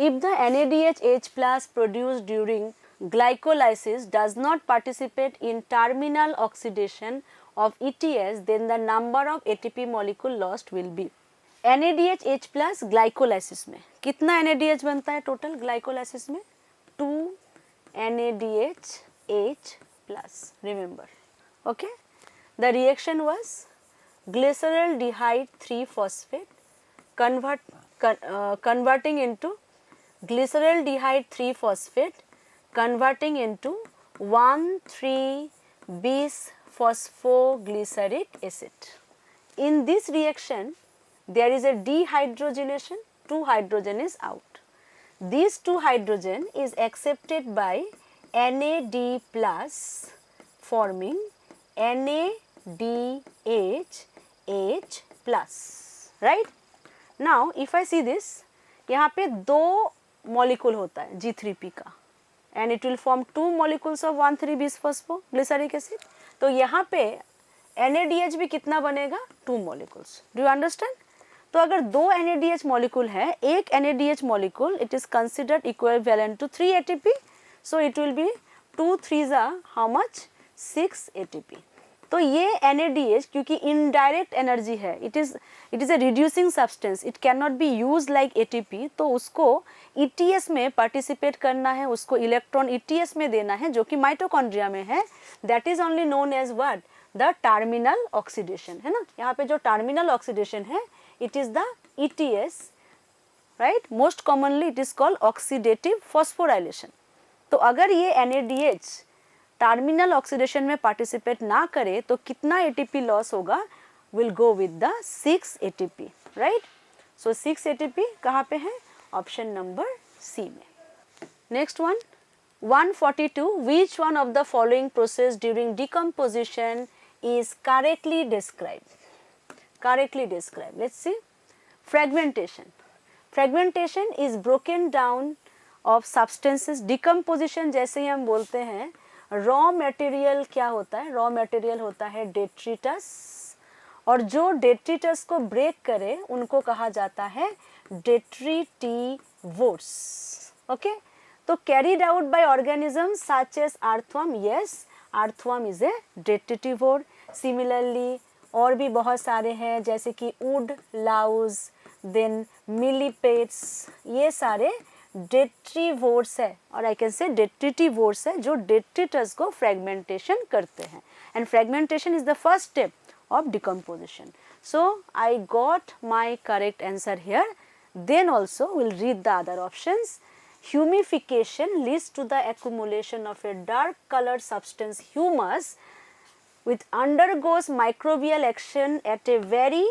If the NADH H+ produced during glycolysis does not participate in terminal oxidation of ETS, then the number of ATP molecule lost will be. NADH H+ glycolysis में कितना NADH बनता है total glycolysis में? 2 NADH H+. Remember Okay, the reaction was glyceraldehyde 3-phosphate converting into glyceraldehyde 3-phosphate converting into 1,3-bis-phosphoglyceric acid. In this reaction, there is a dehydrogenation, 2 hydrogen is out. This 2 hydrogen is accepted by NAD plus forming NADH H plus, right? Now if I see this, यहाँ पे 2 molecule होता है G3P का and it will form 2 molecules of 1,3-bis-phosphoglyceric acid. तो यहाँ पे NADH भी कितना बनेगा? 2 molecules. Do you understand? तो अगर 2 NADH molecule है, एक NADH molecule it is considered equivalent to 3 ATP. So it will be 2 3s are how much? 6 ATP. तो ये NADH क्योंकि इनडायरेक्ट एनर्जी है, it is a reducing substance, it can not be use like ATP, तो उसको ETS में participate करना है, उसको इलेक्ट्रॉन ETS में देना है जो कि माइटोकॉन्ड्रिया में है. That is only known as what? The terminal oxidation, है ना. यहाँ पे जो टर्मिनल ऑक्सीडेशन है it is the ETS, right. Most commonly it is called oxidative phosphorylation. तो अगर ये NADH टर्मिनल ऑक्सीडेशन में पार्टिसिपेट ना करे तो कितना ATP लॉस होगा? Will go with the 6 ATP, right. So 6 ATP कहाँ पे है? ऑप्शन नंबर सी में. Next one 142. Which one of the following process during decomposition is correctly describe? Correctly describe. Let's see. Fragmentation. Fragmentation is broken down of substances. Decomposition जैसे ही हम बोलते हैं, raw material क्या होता है? रॉ मटेरियल होता है डेट्रिटस, और जो डेट्रिटस को ब्रेक करे उनको कहा जाता है डेट्रिटिवोर्स. ओके, तो carried out by organisms such as earthworm. Yes, earthworm is a detritivore. Similarly और भी बहुत सारे हैं जैसे कि वुड लाउज, देन मिलीपेट्स, ये सारे डेट्रीवोर्स है, और आई कैन से डेट्रिटिवोर्स है जो डेट्रिटस को फ्रेगमेंटेशन करते हैं. And fragmentation is the first step of decomposition. So I got my correct answer here. Then also will read the other options. Humification leads to the accumulation of a dark colored substance humus which undergoes microbial action at a very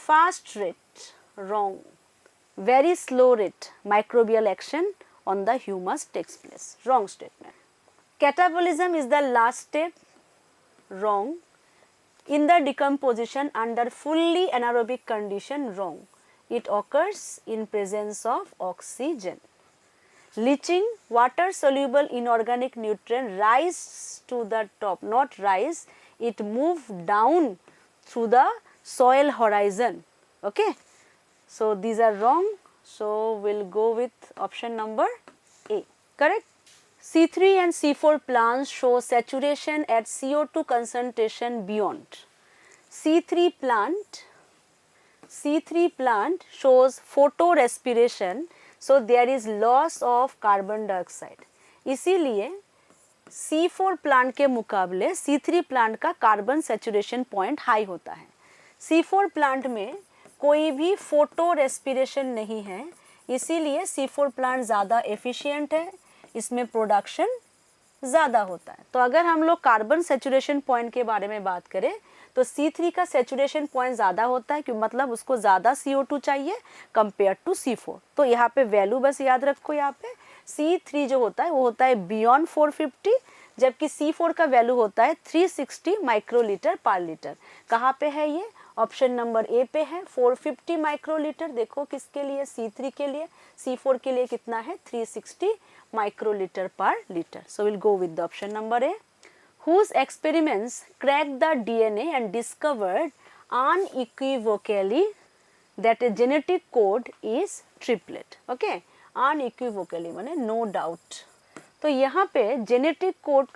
fast rate. Wrong. Very slow rate microbial action on the humus takes place. Wrong statement. Catabolism is the last step. Wrong. In the decomposition under fully anaerobic condition. Wrong. It occurs in presence of oxygen. Leaching, water soluble inorganic nutrient rise to the top, not rise, it move down through the soil horizon. Okay, so these are wrong, so we'll go with option number A. Correct. C3 and C4 plants show saturation at CO2 concentration beyond. C3 plant shows photorespiration, so there is loss of carbon dioxide. इसीलिए C4 plant के मुकाबले C3 plant का carbon saturation point high होता है. C4 plant में कोई भी photo respiration नहीं है, इसीलिए C4 प्लांट ज़्यादा एफिशिएंट है, इसमें प्रोडक्शन ज़्यादा होता है. तो अगर हम लोग कार्बन सैचुरेशन पॉइंट के बारे में बात करें तो C3 का सैचुरेशन पॉइंट ज़्यादा होता है, क्यों? मतलब उसको ज़्यादा CO2 चाहिए कंपेयर टू C4. तो यहाँ पे वैल्यू बस याद रखो. यहाँ पे C3 जो होता है वो होता है बियॉन्ड 450, जबकि C4 का वैल्यू होता है 360 माइक्रोलीटर पर लीटर. कहाँ पे है ये? ऑप्शन नंबर ए पे है. 450 माइक्रोलीटर. देखो किसके लिए? C3 के लिए. C4 के लिए कितना है? 360 माइक्रोलीटर पर litre. So will go with the option number A. Whose experiments cracked the DNA and discovered unequivocally that a genetic code is triplet. Okay, unequivocally माने no doubt. तो यहाँ पे जेनेटिक कोड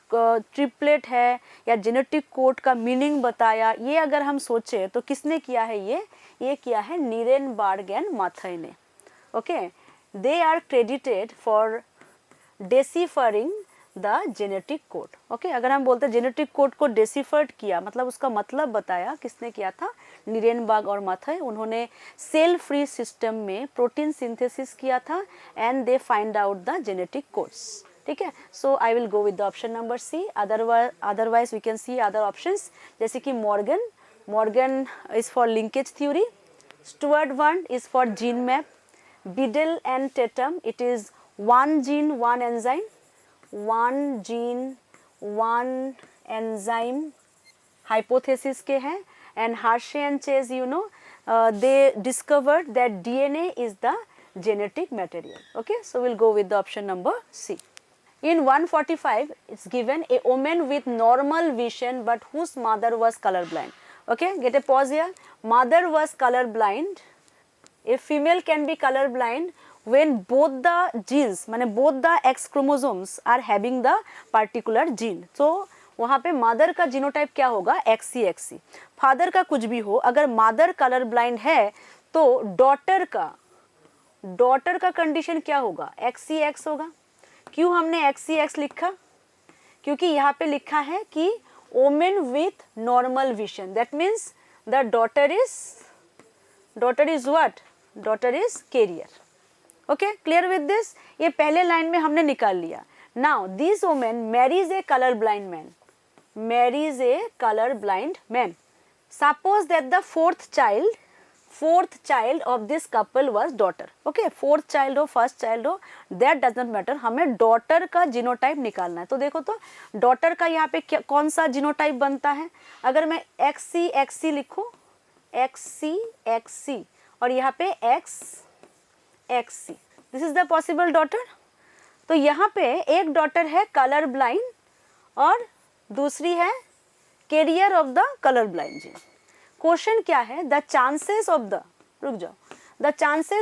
ट्रिपलेट है या genetic code का meaning बताया, ये अगर हम सोचे तो किसने किया है? ये किया है नीरेनबर्ग एंड माथाई ने. Okay, they are credited for deciphering the genetic code. Okay, अगर हम बोलते हैं जेनेटिक कोड को डेसिफर्ड किया, मतलब उसका मतलब बताया, किसने किया था? नीरेनबर्ग और माथई. उन्होंने सेल फ्री सिस्टम में प्रोटीन सिंथेसिस किया था and they find out the genetic codes. ठीक है, so I will go with the option number C. Otherwise we can see other options, जैसे कि Morgan is for linkage theory, Sturtevant is for gene map, Beadle and Tatum it is one gene one enzyme, one gene one enzyme hypothesis के हैं. And Hershey and Chase, you know, they discovered that DNA is the genetic material. Okay, so we'll go with the option number C. In 145, it's given a woman with normal vision but whose mother was colorblind. Okay, get a pause here. Mother was colorblind. A female can be colorblind when both the genes, माने both the X chromosomes are having the particular gene. So वहाँ पे mother का genotype क्या होगा? XC. Father का कुछ भी हो, अगर मदर कलर ब्लाइंड है तो डॉटर का कंडीशन क्या होगा? XCX होगा. क्यों हमने XCX लिखा? क्योंकि यहाँ पे लिखा है कि women with normal vision, that means the daughter is what? Daughter is carrier. Okay, clear with this? ये पहले लाइन में हमने निकाल लिया. Now this women marries a colour blind man. Suppose that the fourth child of this couple was daughter. Okay, fourth child हो, first child हो, that does not matter. हमें daughter का जीनोटाइप निकालना है. तो देखो तो डॉटर का यहाँ पे कौन सा जीनोटाइप बनता है? अगर मैं XC लिखूँ, XC और यहाँ पे XXC, this is the possible daughter. तो यहाँ पे एक डॉटर है कलर ब्लाइंड और दूसरी है carrier of the colour blind gene. Question क्या है? The chances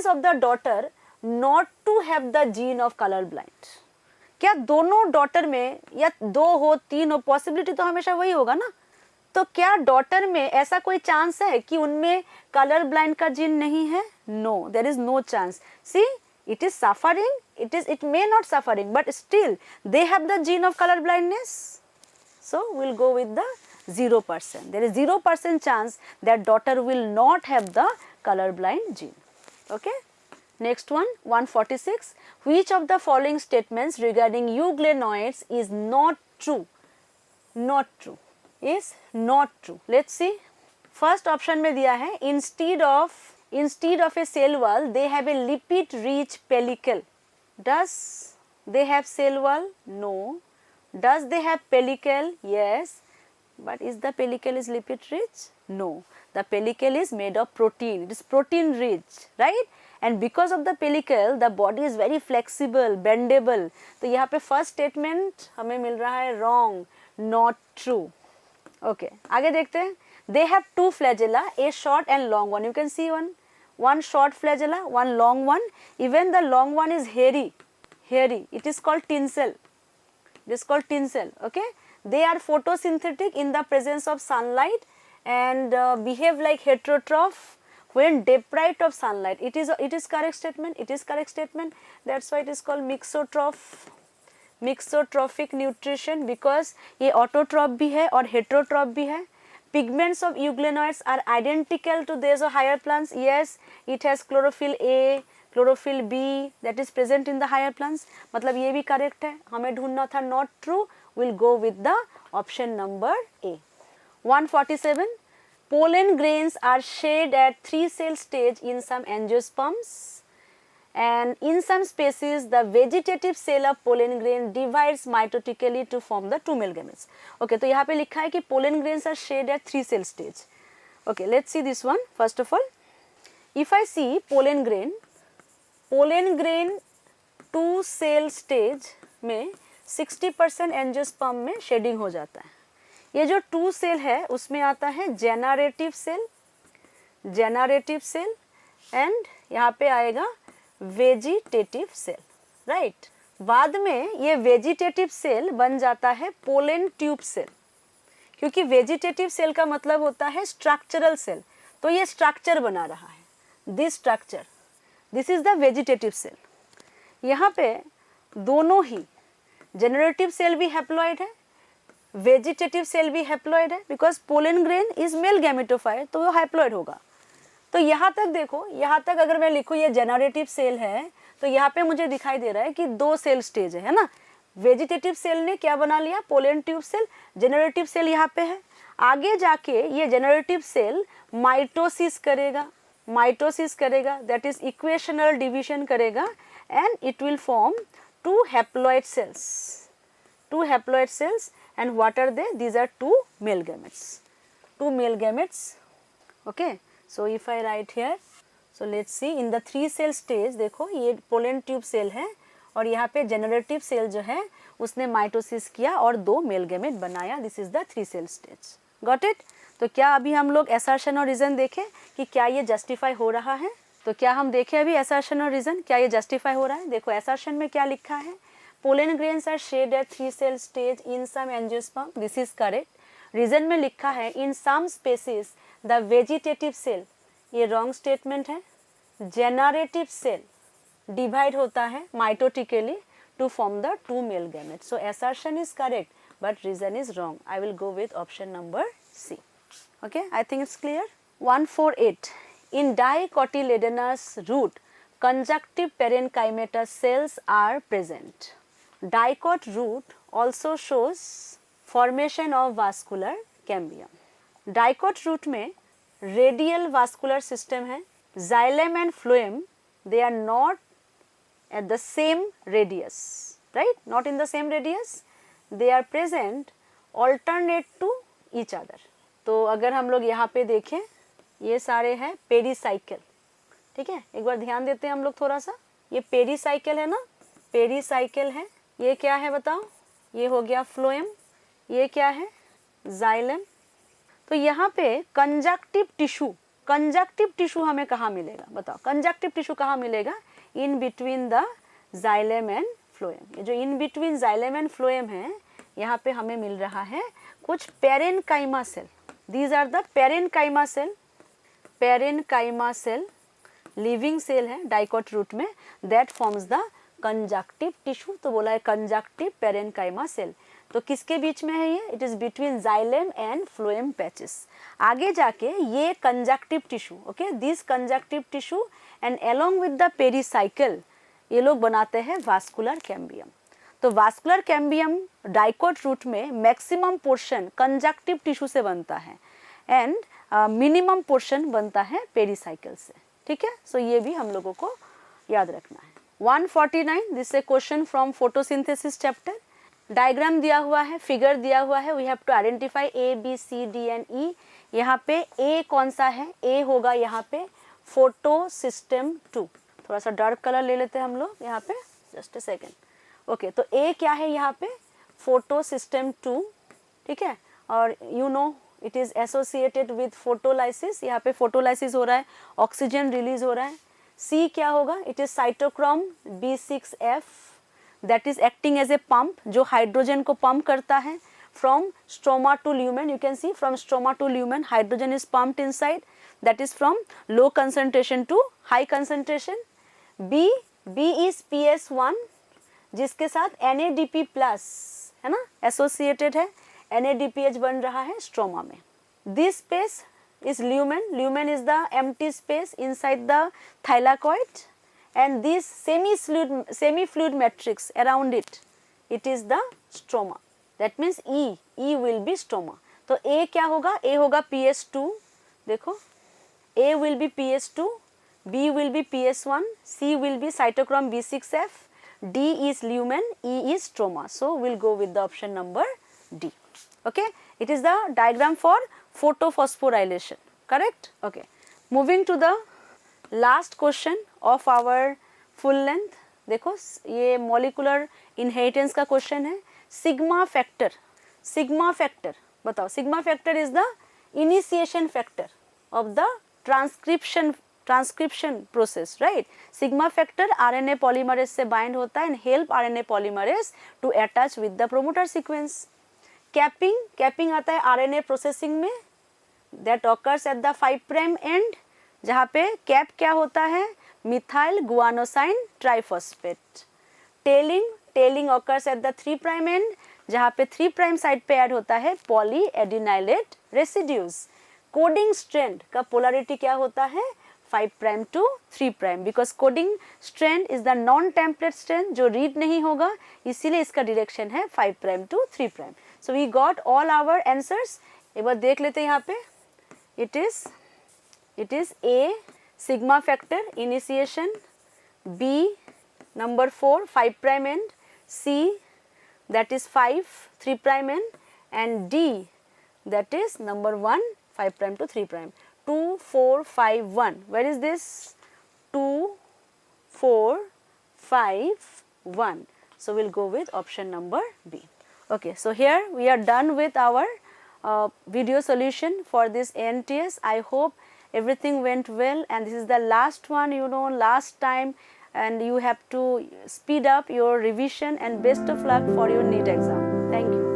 of the daughter not to have the gene of colour blind. क्या दोनों डॉटर में, या दो हो तीन हो, पॉसिबिलिटी तो हमेशा वही होगा ना. तो क्या डॉटर में ऐसा कोई चांस है कि उनमें कलर ब्लाइंड का जीन नहीं है? No, there is no chance. See, it is suffering, it may not suffering, but still they have the gene of color blindness. So we'll go with the 0%. There is 0% chance that daughter will not have the color blind gene. Okay, next one, 146. Which of the following statements regarding euglenoids is not true? Is not true. Let's see. First option में दिया है, instead of a cell wall they have a lipid rich pellicle. Does they have cell wall? No. Does they have pellicle? Yes. But is the pellicle is lipid rich? No. The pellicle is made of protein. It is protein rich, right? And because of the pellicle, the body is very flexible, bendable. तो यहाँ पे first statement हमें मिल रहा है wrong, not true. Okay, आगे देखते हैं. They have two flagella, a short and long one. You can see one short flagella, one long one. Even the long one is hairy. It is called tinsel. Okay. They are photosynthetic in the presence of sunlight and behave like heterotroph when deprived of sunlight. It is correct statement. That's why it is called mixotrophic nutrition, because ये autotroph भी है और heterotroph भी है. Pigments of euglenoids are identical to those of higher plants. Yes, it has chlorophyll A, chlorophyll B that is present in the higher plants. मतलब ये भी correct है. हमें ढूंढना था not true. We'll go with the option number A. 147. Pollen grains are shed at 3-cell stage in some angiosperms, and in some species the vegetative cell of pollen grain divides mitotically to form the 2 male gametes. Okay, तो यहाँ पे लिखा है कि pollen grains are shed at 3-cell stage. Okay, let's see this one. First of all, if I see pollen grain 2-cell stage में 60% angiosperm में shading हो जाता है. ये जो 2 सेल है उसमें आता है जेनरेटिव सेल एंड यहाँ पे आएगा वेजिटेटिव सेल, राइट. बाद में ये वेजिटेटिव सेल बन जाता है पोलन ट्यूब सेल, क्योंकि वेजिटेटिव सेल का मतलब होता है स्ट्रक्चरल सेल. तो ये स्ट्रक्चर बना रहा है, this structure, this is the vegetative cell. यहाँ पे दोनों ही जनरेटिव सेल भी हैप्लॉइड है, वेजिटेटिव सेल भी हैप्लॉइड है, because pollen grain is male gametophyte, तो वो हैप्लॉइड होगा। तो यहाँ तक देखो, यहाँ तक अगर मैं लिखूँ ये जनरेटिव सेल है, तो यहाँ पे मुझे दिखाई दे रहा है कि 2 सेल स्टेज है ना। वेजिटेटिव सेल ने क्या बना लिया, pollen tube cell, generative cell यहाँ पे है। आगे जाके ये जनरेटिव सेल माइटोसिस करेगा, दैट इज इक्वेशनल डिवीजन करेगा, and it will form 2 haploid cells, and what are they? These are 2 male gametes. Okay, so if I write here, so let's see in the 3 cell stage, देखो ये pollen tube cell है और यहाँ पे generative cell जो है उसने mitosis किया और 2 मेल गैमेट बनाया। This is the 3 cell stage. Got it? तो क्या अभी हम लोग असर्शन और रीजन देखें कि क्या ये जस्टिफाई हो रहा है? तो क्या हम देखें अभी असर्शन और रीजन, क्या ये जस्टिफाई हो रहा है? देखो असर्शन में क्या लिखा है, pollen grains are shed at 3 cell stage in some angiosperm, this is correct. Reason में लिखा है in some species the vegetative cell, ये रॉन्ग स्टेटमेंट है। जनरेटिव सेल डिवाइड होता है mitotically to form the 2 male gamete. So assertion is correct but reason is wrong. I will go with option number C. Okay, I think it's clear. 148 in dicotyledonous root conjunctive parenchymatous cells are present. Dicot root also shows formation of vascular cambium. Dicot root में radial vascular system है, xylem and phloem they are not at the same radius, right? Not in the same radius, they are present alternate to each other. तो अगर हम लोग यहाँ पे देखें ये सारे हैं पेरीसाइकिल, ठीक है, एक बार ध्यान देते हैं हम लोग थोड़ा सा। ये पेरीसाइकिल है ना, पेरीसाइकिल है, ये क्या है बताओ, ये हो गया फ्लोएम, ये क्या है जाइलम। तो यहाँ पे कंजक्टिव टिश्यू हमें कहाँ मिलेगा बताओ, कंजक्टिव टिश्यू कहाँ मिलेगा? In between the xylem and phloem. ये जो in between xylem and phloem है यहाँ पे हमें मिल रहा है कुछ parenchyma cell. These are the parenchyma cell, parenchyma cell living cell है डाइकोट रूट में, that forms the conjunctive tissue. तो बोला है कंजक्टिव पेरेनकाइमा सेल, तो किसके बीच में है ये? It is between xylem and phloem patches. आगे जाके ये conjunctive tissue, okay, this conjunctive tissue and along with the pericycle ये लोग बनाते हैं वास्कुलर कैम्बियम। तो वास्कुलर कैम्बियम डाइकोट रूट में मैक्सिमम पोर्शन कंजक्टिव टिश्यू से बनता है एंड मिनिमम पोर्शन बनता है पेरीसाइकिल से, ठीक है। सो ये भी हम लोगों को याद रखना है। 149 this a question from photosynthesis chapter. Diagram दिया हुआ है, फिगर दिया हुआ है, we have to identify A B C D and E. यहाँ पे ए कौन सा है? ए होगा यहाँ पे फोटो सिस्टम 2। थोड़ा सा डार्क कलर ले लेते हैं हम लोग यहाँ पे, जस्ट ए सेकेंड। ओके, तो ए क्या है यहाँ पे? फोटो सिस्टम 2, ठीक है। और you know it is associated with photolysis, यहाँ पे फोटोलाइसिस हो रहा है, ऑक्सीजन रिलीज हो रहा है। सी क्या होगा? It is cytochrome B6F that is acting as a pump, जो हाइड्रोजन को पंप करता है from stroma to lumen. You can see from stroma to lumen hydrogen is pumped inside, that is from low concentration to high concentration. B is PS1 जिसके साथ NADP plus है ना associated है, NADPH बन रहा है स्ट्रोमा में। This space is lumen is the empty space inside the thylakoid, and this semi-fluid matrix around it, it is the stroma. That means E will be stroma. तो A क्या होगा? A होगा PS2, देखो A will be PS2, B will be PS1, C will be cytochrome B6F, D is lumen, E is stroma. So we'll go with the option number D. Okay, it is the diagram for photophosphorylation, correct? Okay, moving to the last question of our full length. देखो ये molecular inheritance का question है। sigma factor बताओ, sigma factor is the initiation factor of the transcription process, right? sigma factor RNA polymerase से bind होता है and help RNA polymerase to attach with the promoter sequence. Capping आता है RNA processing में, that occurs at the 5' and, जहाँ पे cap क्या होता है? Methyl गुआनोसाइन triphosphate. Telling occurs at the 3' and, जहाँ पे 3' साइड पे ऐड होता है पॉलीएडिनाइलेट रेसिड्यूज। कोडिंग स्ट्रैंड का पोलरिटी क्या होता है 5' to 3', because coding strand is the non template strand जो रीड नहीं होगा, इसीलिए इसका डायरेक्शन है 5' to 3'। So we got all our answers. एक बार देख लेते हैं यहाँ पे। it is A sigma factor initiation, B number 4 5' end, C that is 5 3' end, and D that is number 1 5' to 3'. 2 4 5 1. Where is this? 2 4 5 1. So we'll go with option number B. Okay, so here we are done with our video solution for this ANTS. I hope everything went well, and this is the last one, last time, and you have to speed up your revision, and best of luck for your NEET exam. Thank you.